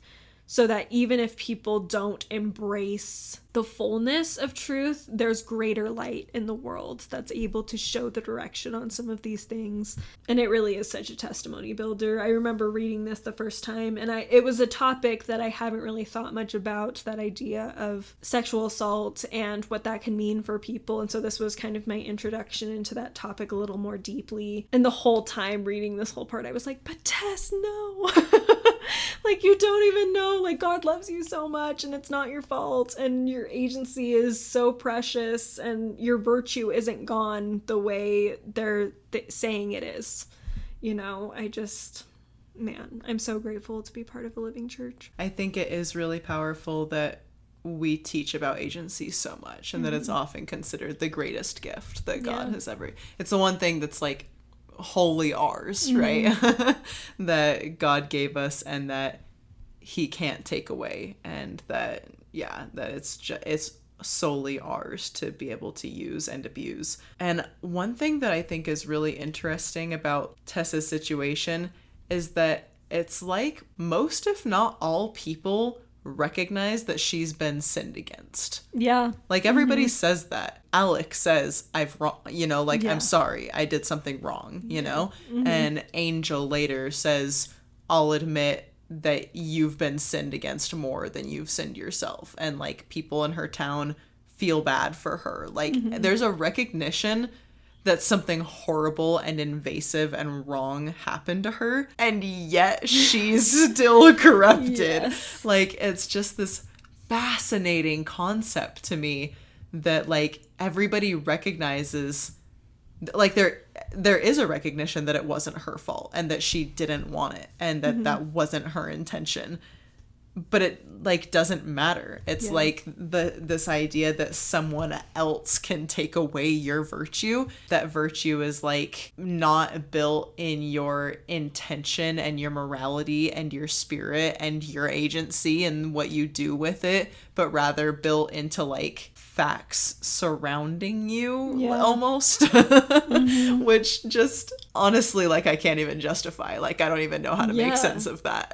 So that even if people don't embrace the fullness of truth, there's greater light in the world that's able to show the direction on some of these things. And it really is such a testimony builder. I remember reading this the first time, and it was a topic that I haven't really thought much about, that idea of sexual assault and what that can mean for people. And so this was kind of my introduction into that topic a little more deeply. And the whole time reading this whole part, I was like, but Tess, no. Like, you don't even know, like, God loves you so much and it's not your fault and your agency is so precious and your virtue isn't gone the way they're saying it is. You know, man, I'm so grateful to be part of a living church. I think it is really powerful that we teach about agency so much and that it's often considered the greatest gift that God has ever. It's the one thing that's like wholly ours, right? That God gave us and that he can't take away, and that it's solely ours to be able to use and abuse. And one thing that I think is really interesting about Tessa's situation is that it's like most, if not all, people recognize that she's been sinned against. Yeah. Like everybody says that. Alex says, I've wrong, I'm sorry, I did something wrong, you know? And Angel later says, I'll admit that you've been sinned against more than you've sinned yourself. And like people in her town feel bad for her. Like there's a recognition that something horrible and invasive and wrong happened to her, and yet she's still corrupted. Yes. Like, it's just this fascinating concept to me that, like, everybody recognizes, like, there is a recognition that it wasn't her fault and that she didn't want it and that that wasn't her intention. But it, like, doesn't matter. It's like this idea that someone else can take away your virtue. That virtue is, like, not built in your intention and your morality and your spirit and your agency and what you do with it, but rather built into, like, facts surrounding you, almost. Which just, honestly, like, I can't even justify. Like, I don't even know how to make sense of that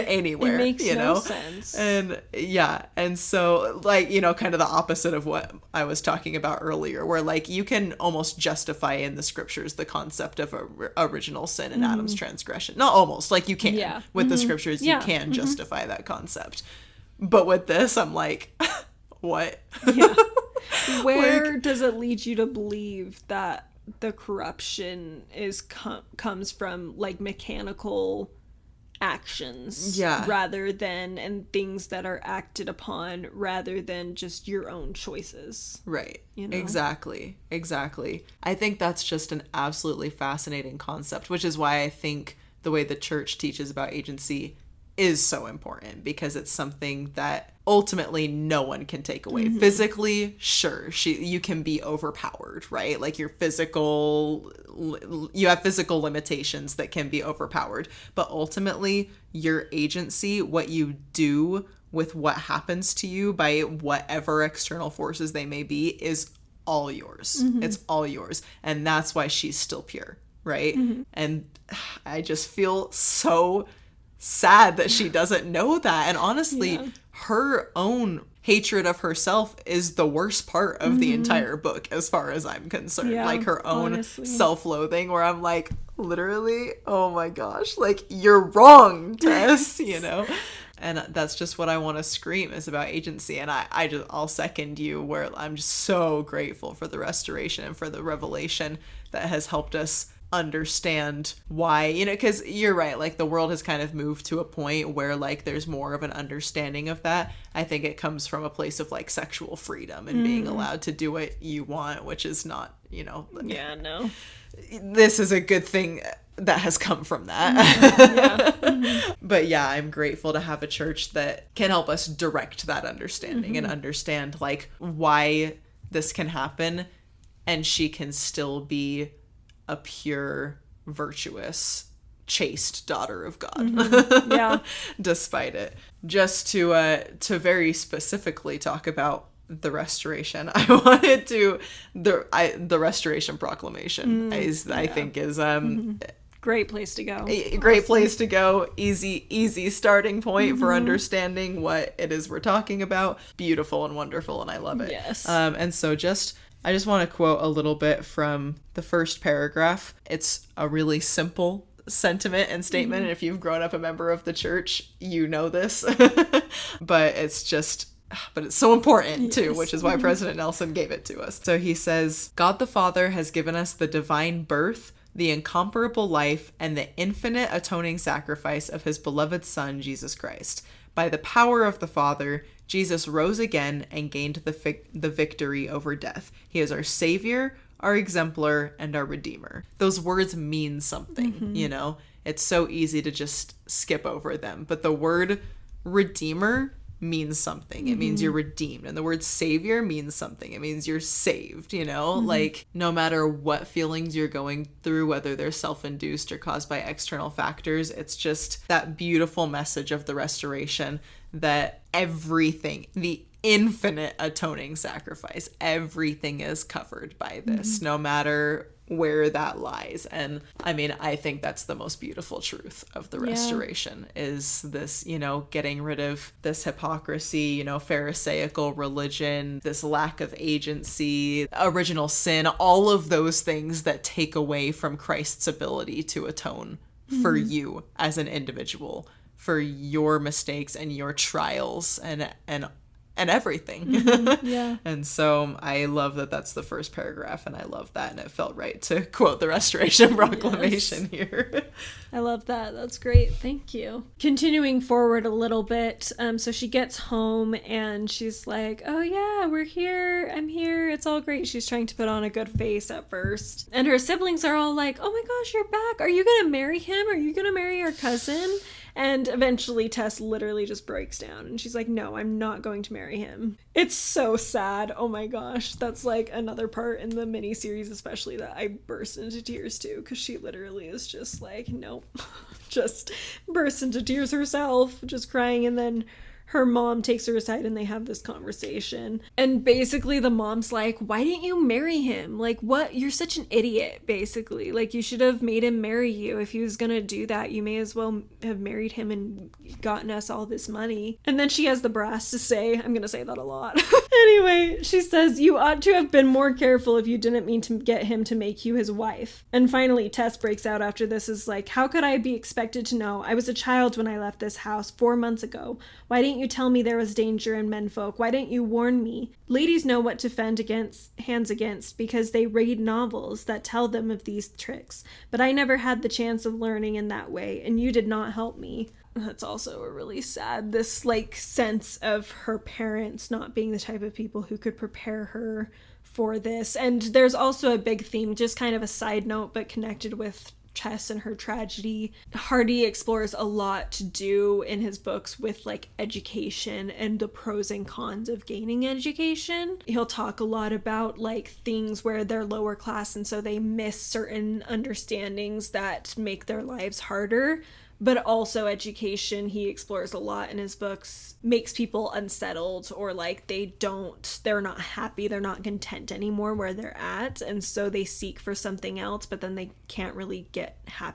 anywhere. It makes no sense. And so, like, kind of the opposite of what I was talking about earlier, where, like, you can almost justify in the scriptures the concept of original sin and Adam's transgression. Not almost, like, you can. With the scriptures, you can justify that concept. But with this, I'm like, what? Where does it lead you to believe that the corruption comes from, like, mechanical actions rather than, and things that are acted upon rather than just your own choices? Right. Exactly. I think that's just an absolutely fascinating concept, which is why I think the way the church teaches about agency is so important, because it's something that ultimately no one can take away. Physically, sure, you can be overpowered, right? Like you have physical limitations that can be overpowered, but ultimately your agency, what you do with what happens to you by whatever external forces they may be, is all yours. It's all yours. And that's why she's still pure, right? And I just feel so sad that she doesn't know that. And honestly, her own hatred of herself is the worst part of the entire book, as far as I'm concerned. Like her own self-loathing, where I'm like, literally, oh my gosh, like, you're wrong, Tess, And that's just what I want to scream, is about agency. And I'll second you, where I'm just so grateful for the restoration and for the revelation that has helped us understand why, you know, because you're right, like the world has kind of moved to a point where like there's more of an understanding of that. I think it comes from a place of like sexual freedom and being allowed to do what you want, which is not, you know, yeah, no, this is a good thing that has come from that. But yeah, I'm grateful to have a church that can help us direct that understanding and understand like why this can happen, and she can still be a pure, virtuous, chaste daughter of God. Yeah. Despite it. Just to very specifically talk about the restoration, I wanted to the Restoration Proclamation I think is great place to go. A great place to go. Easy starting point for understanding what it is we're talking about. Beautiful and wonderful, and I love it. Yes. And so I just want to quote a little bit from the first paragraph. It's a really simple sentiment and statement. And if you've grown up a member of the church, you know this. But it's so important too, which is why President Nelson gave it to us. So he says, God the Father has given us the divine birth, the incomparable life, and the infinite atoning sacrifice of his beloved Son, Jesus Christ. By the power of the Father, Jesus rose again and gained the victory over death. He is our Savior, our exemplar, and our Redeemer. Those words mean something, you know? It's so easy to just skip over them. But the word Redeemer means something. It means you're redeemed. And the word Savior means something. It means you're saved, you know? Like, no matter what feelings you're going through, whether they're self-induced or caused by external factors, it's just that beautiful message of the restoration that everything, the infinite atoning sacrifice, everything is covered by this, no matter where that lies. And I mean, I think that's the most beautiful truth of the restoration, is this, you know, getting rid of this hypocrisy, you know, pharisaical religion, this lack of agency, original sin, all of those things that take away from Christ's ability to atone for you as an individual, for your mistakes and your trials and everything. Yeah. And so I love that that's the first paragraph, and I love that, and it felt right to quote the Restoration Proclamation here. I love that. That's great. Thank you. Continuing forward a little bit, so she gets home and she's like, oh yeah, we're here. I'm here. It's all great. She's trying to put on a good face at first. And her siblings are all like, oh my gosh, you're back. Are you going to marry him? Are you going to marry our cousin? And eventually Tess literally just breaks down and she's like, no, I'm not going to marry him. It's so sad. Oh my gosh. That's like another part in the miniseries especially that I burst into tears too, because she literally is just like, nope. Just bursts into tears herself, just crying. And then her mom takes her aside and they have this conversation. And basically the mom's like, why didn't you marry him? Like, what? You're such an idiot, basically. Like, you should have made him marry you. If he was gonna do that, you may as well have married him and gotten us all this money. And then she has the brass to say, I'm gonna say that a lot. Anyway, she says, you ought to have been more careful if you didn't mean to get him to make you his wife. And finally, Tess breaks out after this, is like, how could I be expected to know? I was a child when I left this house 4 months ago. Why didn't you tell me there was danger in menfolk? Why didn't you warn me? Ladies know what to fend hands against because they read novels that tell them of these tricks. But I never had the chance of learning in that way, and you did not help me. That's also a really sad, this like sense of her parents not being the type of people who could prepare her for this. And there's also a big theme, just kind of a side note, but connected with Tess and her tragedy. Hardy explores a lot to do in his books with like education and the pros and cons of gaining education. He'll talk a lot about like things where they're lower class and so they miss certain understandings that make their lives harder. But also education, he explores a lot in his books, makes people unsettled or like they're not happy, they're not content anymore where they're at. And so they seek for something else, but then they can't really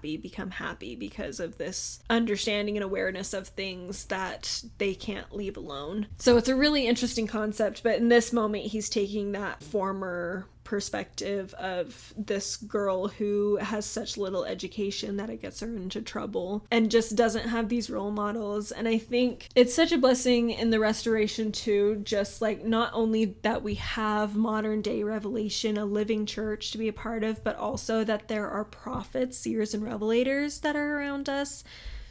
become happy because of this understanding and awareness of things that they can't leave alone. So it's a really interesting concept, but in this moment, he's taking that former perspective of this girl who has such little education that it gets her into trouble and just doesn't have these role models. And I think it's such a blessing in the restoration too, just like not only that we have modern day Revelation, a living church to be a part of, but also that there are prophets, seers, and revelators that are around us.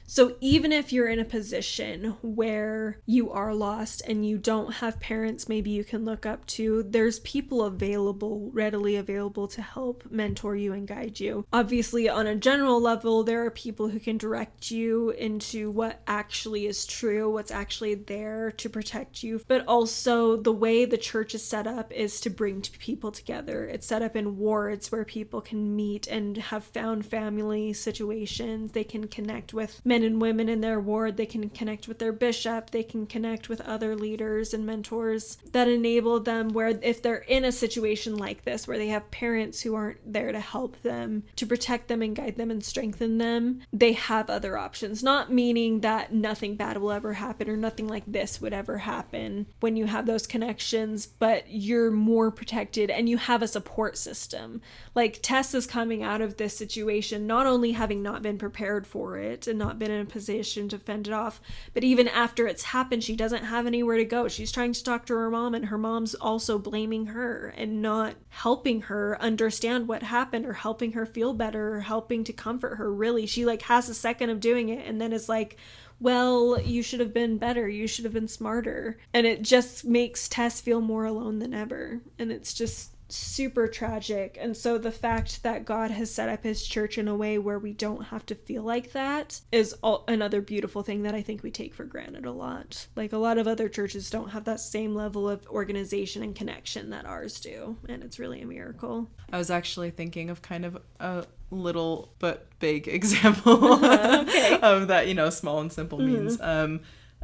So even if you're in a position where you are lost and you don't have parents maybe you can look up to, there's people available, readily available to help mentor you and guide you. Obviously, on a general level, there are people who can direct you into what actually is true, what's actually there to protect you. But also the way the church is set up is to bring people together. It's set up in wards where people can meet and have found family situations. They can connect with men and women in their ward, they can connect with their bishop, they can connect with other leaders and mentors that enable them, where if they're in a situation like this where they have parents who aren't there to help them, to protect them and guide them and strengthen them, they have other options. Not meaning that nothing bad will ever happen or nothing like this would ever happen when you have those connections, but you're more protected and you have a support system. Like Tess is coming out of this situation not only having not been prepared for it and not been in a position to fend it off, but even after it's happened, she doesn't have anywhere to go. She's trying to talk to her mom, and her mom's also blaming her and not helping her understand what happened or helping her feel better or helping to comfort her. Really, she like has a second of doing it and then is like, well, you should have been better, you should have been smarter. And it just makes Tess feel more alone than ever, and it's just super tragic. And so the fact that God has set up his church in a way where we don't have to feel like that is another beautiful thing that I think we take for granted a lot. Like a lot of other churches don't have that same level of organization and connection that ours do, and it's really a miracle. I was actually thinking of kind of a little but big example Okay. of that, small and simple means.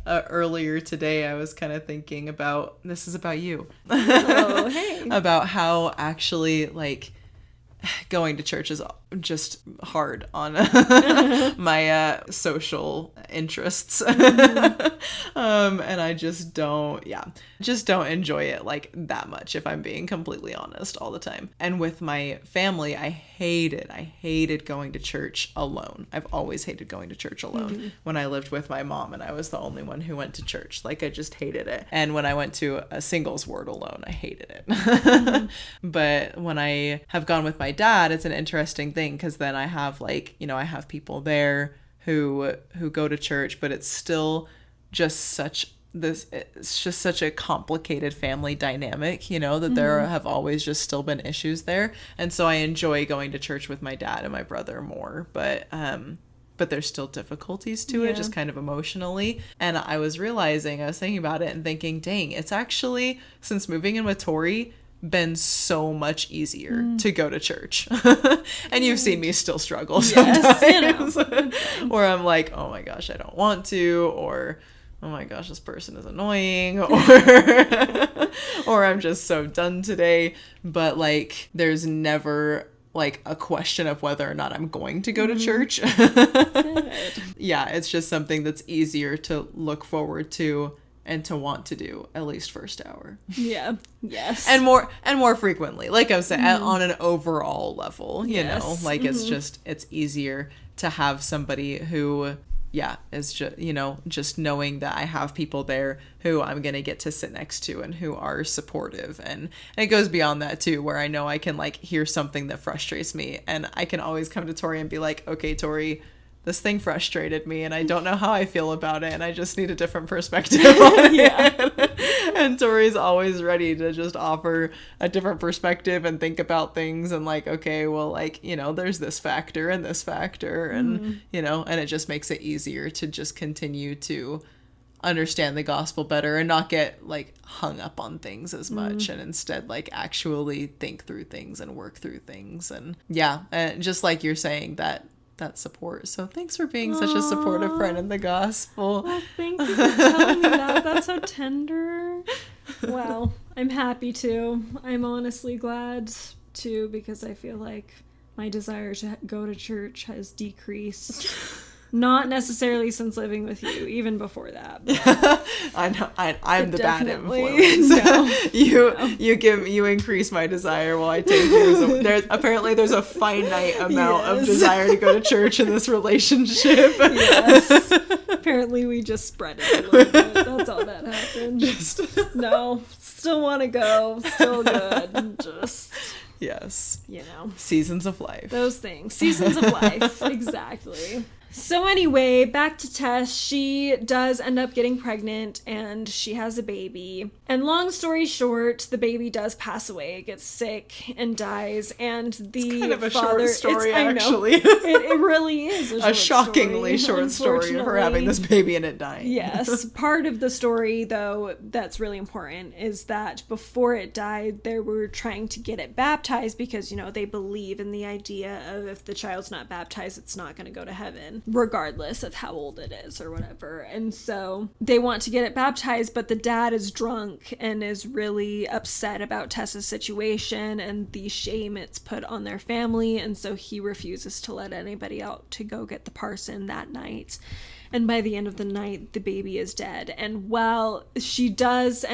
Earlier today, I was kind of thinking about, this is about you. Oh, hey. About how actually, like, going to church is just hard on my social interests. And I just don't enjoy it like that much, if I'm being completely honest, all the time. And with my family, I hated going to church alone. I've always hated going to church alone. When I lived with my mom and I was the only one who went to church, like I just hated it. And when I went to a singles ward alone, I hated it. But when I have gone with my dad, it's an interesting thing, because then I have I have people there who go to church, but it's still just it's just such a complicated family dynamic, that there have always just still been issues there. And so I enjoy going to church with my dad and my brother more, but there's still difficulties to it, just kind of emotionally. And I was thinking about it and thinking, dang, it's actually, since moving in with Tori, been so much easier to go to church. And you've seen me still struggle sometimes. Where I'm like, oh my gosh, I don't want to, or oh my gosh, this person is annoying, or I'm just so done today. But like, there's never like a question of whether or not I'm going to go to church. Yeah, it's just something that's easier to look forward to and to want to do at least first hour. Yeah. Yes. And more frequently. Like I was saying, on an overall level, you know, like it's just, it's easier to have somebody who, is just, just knowing that I have people there who I'm going to get to sit next to and who are supportive. And it goes beyond that too, where I know I can like hear something that frustrates me, and I can always come to Tori and be like, okay, Tori, this thing frustrated me and I don't know how I feel about it, and I just need a different perspective on it. And Tori's always ready to just offer a different perspective and think about things, and like, okay, well, like, there's this factor and this factor, and and it just makes it easier to just continue to understand the gospel better and not get like hung up on things as much, and instead like actually think through things and work through things. And and just like you're saying, that support. So thanks for being such a supportive friend in the gospel. Well, thank you for telling me that. That's so tender. Wow. I'm happy to. I'm honestly glad to, because I feel like my desire to go to church has decreased Not necessarily since living with you, even before that. I know. I'm the bad Definitely. influence. You increase my desire while I take yours. Apparently there's a finite amount of desire to go to church in this relationship. Yes. Apparently we just spread it a little bit. That's all that happened. No, still want to go. Still good. Just... Yes. You know. Seasons of life. Those things. Seasons of life. Exactly. So anyway, back to Tess. She does end up getting pregnant and she has a baby. And long story short, the baby does pass away. It gets sick and dies. And the it's kind of a father, short story, actually. It really is a shockingly short story of her having this baby and it dying. Yes. Part of the story, though, that's really important is that before it died, they were trying to get it baptized because, you know, they believe in the idea of if the child's not baptized, it's not going to go to heaven, regardless of how old it is or whatever. And so they want to get it baptized, but the dad is drunk and is really upset about Tessa's situation and the shame it's put on their family, and so he refuses to let anybody out to go get the parson that night. And by the end of the night, the baby is dead. And while Tess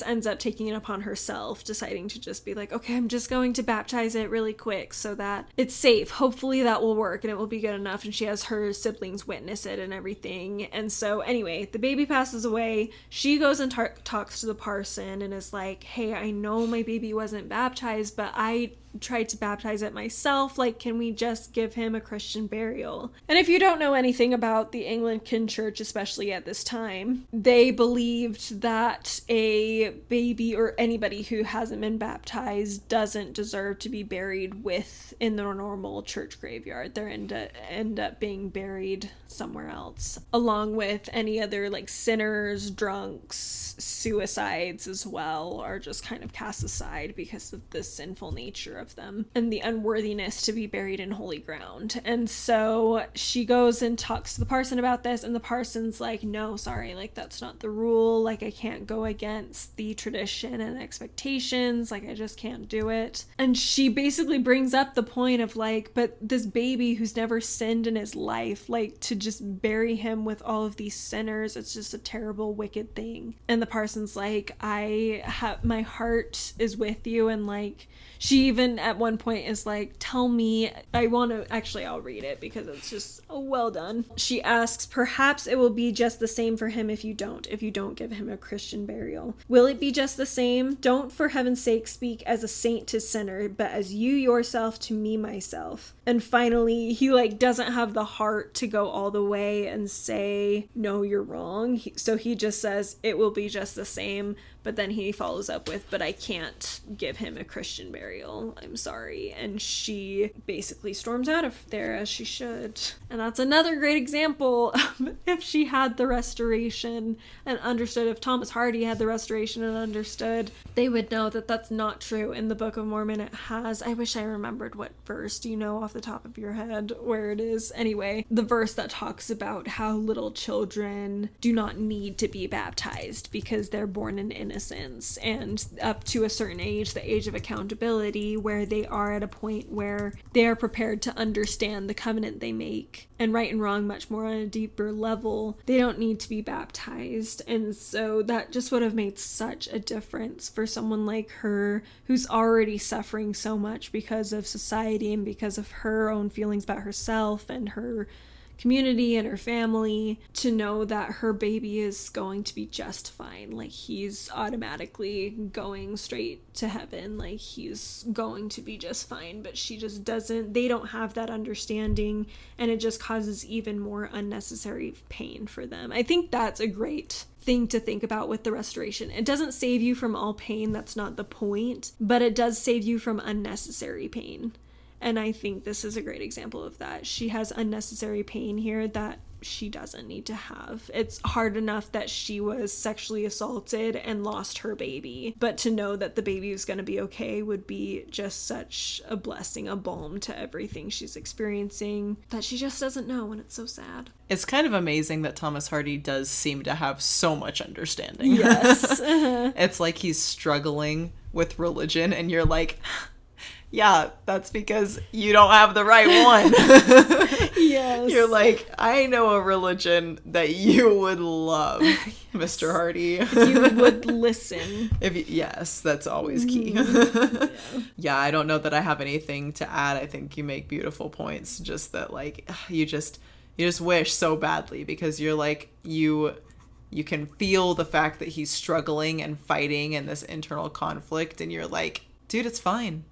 ends up taking it upon herself, deciding to just be like, okay, I'm just going to baptize it really quick so that it's safe. Hopefully that will work and it will be good enough. And she has her siblings witness it and everything. And so anyway, the baby passes away. She goes and talks to the parson and is like, hey, I know my baby wasn't baptized, but I tried to baptize it myself. Like, can we just give him a Christian burial? And if you don't know anything about the Anglican Church, especially at this time, they believed that a baby or anybody who hasn't been baptized doesn't deserve to be buried in the normal church graveyard. They're end up being buried somewhere else, along with any other like sinners, drunks, suicides as well, are just kind of cast aside because of the sinful nature of them and the unworthiness to be buried in holy ground. And so she goes and talks to the parson about this, and the parson's like, no, sorry, like that's not the rule, like I can't go against the tradition and expectations, like I just can't do it. And she basically brings up the point of like, but this baby who's never sinned in his life, like to just bury him with all of these sinners, it's just a terrible, wicked thing. And the parson's like, my heart is with you, and like she even at one point is like, tell me, I'll read it because it's just well done. She asks, perhaps it will be just the same for him if you don't give him a Christian burial. Will it be just the same? Don't for heaven's sake speak as a saint to sinner, but as you yourself to me myself. And finally, he like doesn't have the heart to go all the way and say, no, you're wrong. So he just says, it will be just the same. But then he follows up with, but I can't give him a Christian burial. I'm sorry. And she basically storms out of there, as she should. And that's another great example of if she had the restoration and understood, if Thomas Hardy had the restoration and understood, they would know that that's not true. In the Book of Mormon, it has, I wish I remembered what verse, do you know off the top of your head where it is? Anyway, the verse that talks about how little children do not need to be baptized because they're born in innocence, and up to a certain age, the age of accountability, where they are at a point where they are prepared to understand the covenant they make and right and wrong much more on a deeper level, they don't need to be baptized. And so that just would have made such a difference for someone like her, who's already suffering so much because of society and because of her own feelings about herself and her community and her family, to know that her baby is going to be just fine. Like, he's automatically going straight to heaven. Like, he's going to be just fine. But she just doesn't, they don't have that understanding, and it just causes even more unnecessary pain for them. I think that's a great thing to think about with the restoration. It doesn't save you from all pain, that's not the point, but it does save you from unnecessary pain. And I think this is a great example of that. She has unnecessary pain here that she doesn't need to have. It's hard enough that she was sexually assaulted and lost her baby, but to know that the baby is going to be okay would be just such a blessing, a balm to everything she's experiencing that she just doesn't know, and it's so sad. It's kind of amazing that Thomas Hardy does seem to have so much understanding. Yes. It's like he's struggling with religion, and you're like, Yeah, that's because you don't have the right one. Yes. You're like, I know a religion that you would love, Mr. Hardy. If you would listen. Yes, that's always key. Yeah, I don't know that I have anything to add. I think you make beautiful points. Just that, like, you just wish so badly, because you're like, you can feel the fact that he's struggling and fighting and this internal conflict, and you're like, dude, it's fine.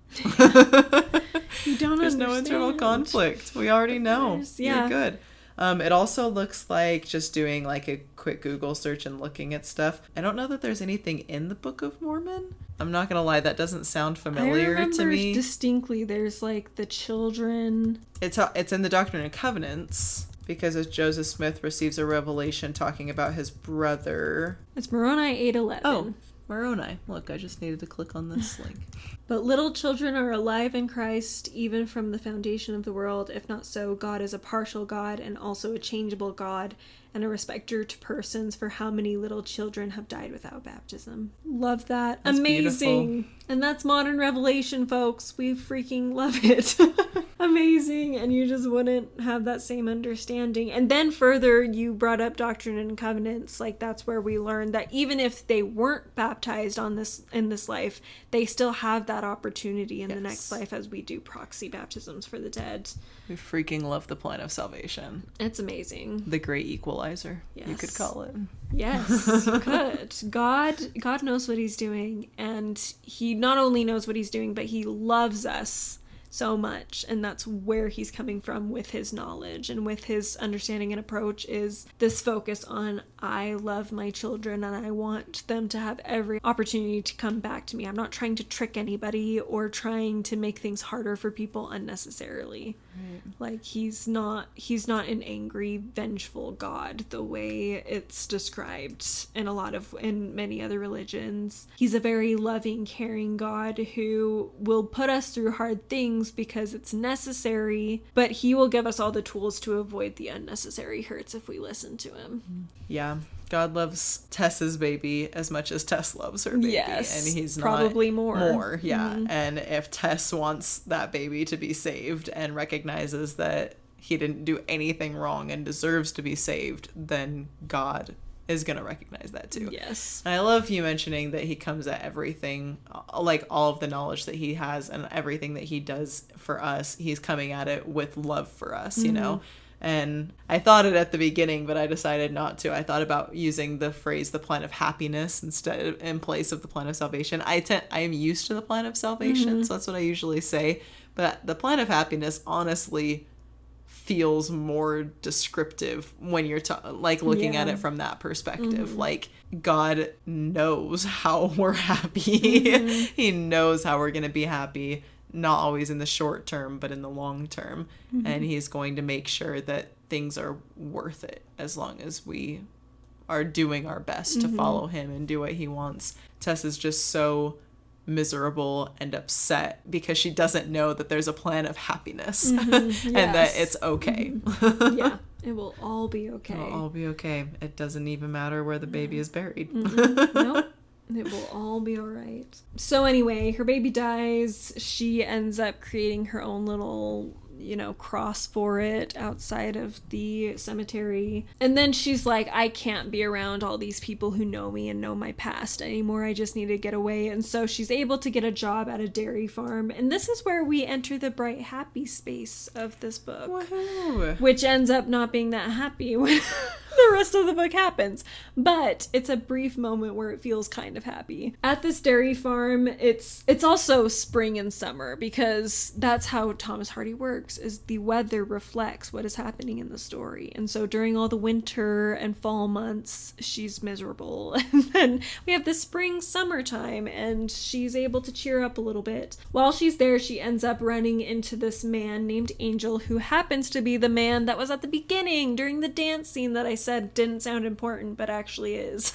You don't There's understand. no internal conflict. We already know. Yeah. You're good. It also looks like, just doing like a quick Google search and looking at stuff, I don't know that there's anything in the Book of Mormon. I'm not gonna lie, that doesn't sound familiar to me. Distinctly, there's like the children. It's in the Doctrine and Covenants, because as Joseph Smith receives a revelation talking about his brother. It's Moroni 8:11. Oh, Moroni. Look, I just needed to click on this link. But little children are alive in Christ, even from the foundation of the world. If not so, God is a partial God and also a changeable God, and a respecter to persons, for how many little children have died without baptism. Love that. That's amazing. Beautiful. And that's modern revelation, folks. We freaking love it. Amazing. And you just wouldn't have that same understanding. And then further, you brought up Doctrine and Covenants. Like, that's where we learned that even if they weren't baptized in this life, they still have that opportunity in the next life, as we do proxy baptisms for the dead. We freaking love the plan of salvation. It's amazing. The great equalizer, you could call it. Yes, you could. God knows what he's doing, and he not only knows what he's doing, but he loves us so much, and that's where he's coming from with his knowledge and with his understanding and approach, is this focus on, I love my children and I want them to have every opportunity to come back to me. I'm not trying to trick anybody or trying to make things harder for people unnecessarily. Right. Like, he's not an angry, vengeful God the way it's described in many other religions. He's a very loving, caring God who will put us through hard things because it's necessary, but he will give us all the tools to avoid the unnecessary hurts if we listen to him. Yeah. God loves Tess's baby as much as Tess loves her baby. Yes, and he's probably more. Yeah. Mm-hmm. And if Tess wants that baby to be saved and recognizes that he didn't do anything wrong and deserves to be saved, then God is going to recognize that too. Yes. And I love you mentioning that he comes at everything, like all of the knowledge that he has and everything that he does for us, he's coming at it with love for us, you know? And I thought it at the beginning, but I decided not to. I thought about using the phrase, the plan of happiness, in place of the plan of salvation. I am used to the plan of salvation, so that's what I usually say. But the plan of happiness, honestly, feels more descriptive when you're looking at it from that perspective. Like, God knows how we're happy. He knows how we're going to be happy, not always in the short term, but in the long term. And he's going to make sure that things are worth it as long as we are doing our best to follow him and do what he wants. Tess is just so miserable and upset because she doesn't know that there's a plan of happiness and that it's okay. Yeah, it will all be okay. It'll all be okay. It doesn't even matter where the baby is buried. Nope. It will all be all right. So anyway, her baby dies. She ends up creating her own little, cross for it outside of the cemetery. And then she's like, I can't be around all these people who know me and know my past anymore. I just need to get away. And so she's able to get a job at a dairy farm. And this is where we enter the bright, happy space of this book. Woohoo. Which ends up not being that happy when the rest of the book happens. But it's a brief moment where it feels kind of happy. At this dairy farm, it's also spring and summer, because that's how Thomas Hardy works, is the weather reflects what is happening in the story. And so during all the winter and fall months, she's miserable. And then we have the spring, summertime, and she's able to cheer up a little bit. While she's there, she ends up running into this man named Angel, who happens to be the man that was at the beginning during the dance scene that I said said didn't sound important, but actually is.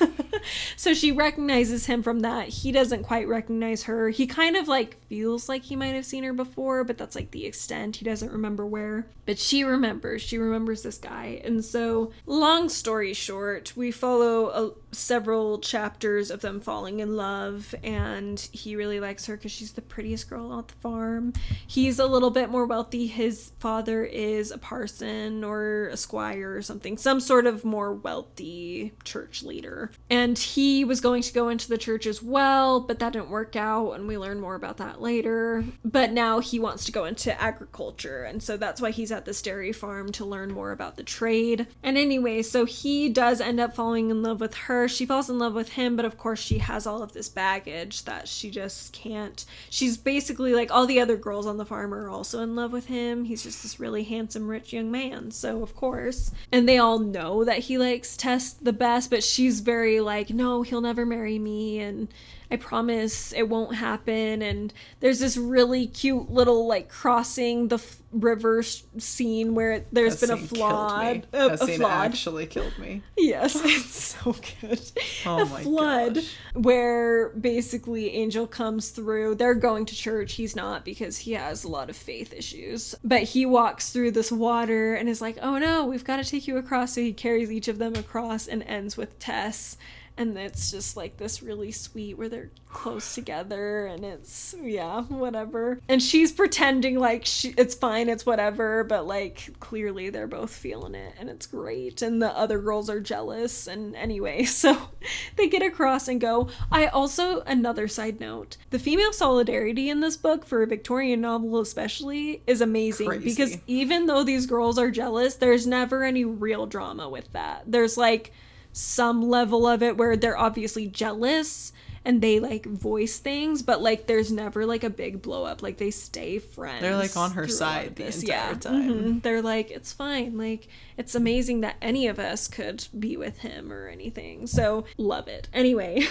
So she recognizes him from that. He doesn't quite recognize her. He kind of like feels like he might have seen her before, but that's like the extent. He doesn't remember where. But she remembers this guy. And so, long story short, we follow several chapters of them falling in love, and he really likes her because she's the prettiest girl on the farm. He's a little bit more wealthy. His father is a parson or a squire or something, some sort of more wealthy church leader. And he was going to go into the church as well, but that didn't work out, and we learn more about that later. But now he wants to go into agriculture, and so that's why he's at this dairy farm, to learn more about the trade. And anyway, so he does end up falling in love with her. She falls in love with him, but of course she has all of this baggage that she just can't. She's basically like all the other girls on the farm are also in love with him. He's just this really handsome, rich young man. So of course, and they all know that he likes Tess the best, but she's very like, no, he'll never marry me, and I promise it won't happen. And there's this really cute little like crossing the river scene where there's been a flood. That scene actually killed me. Yes, it's so good. Oh my flood gosh. Where basically Angel comes through. They're going to church. He's not, because he has a lot of faith issues. But he walks through this water and is like, oh no, we've got to take you across. So he carries each of them across and ends with Tess. And it's just like this really sweet where they're close together, and it's, yeah, whatever. And she's pretending like it's fine, it's whatever, but like clearly they're both feeling it, and it's great. And the other girls are jealous. And anyway, so they get across and go. Another side note, the female solidarity in this book, for a Victorian novel especially, is amazing. Crazy. Because even though these girls are jealous, there's never any real drama with that. There's like some level of it where they're obviously jealous and they like voice things, but like there's never like a big blow up. Like they stay friends. They're like on her side the entire time. Mm-hmm. They're like, it's fine. Like, it's amazing that any of us could be with him or anything. So love it. Anyway,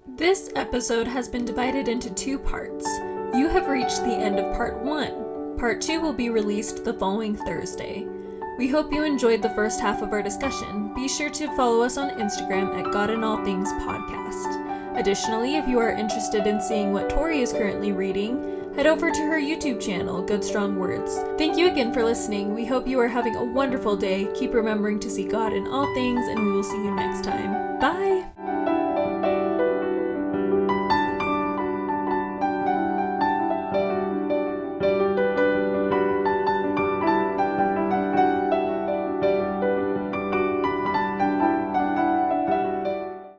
this episode has been divided into 2 parts. You have reached the end of part 1. Part 2 will be released the following Thursday. We hope you enjoyed the first half of our discussion. Be sure to follow us on Instagram at God and All Things Podcast. Additionally, if you are interested in seeing what Tori is currently reading, head over to her YouTube channel, Good Strong Words. Thank you again for listening. We hope you are having a wonderful day. Keep remembering to see God in all things, and we will see you next time. Bye!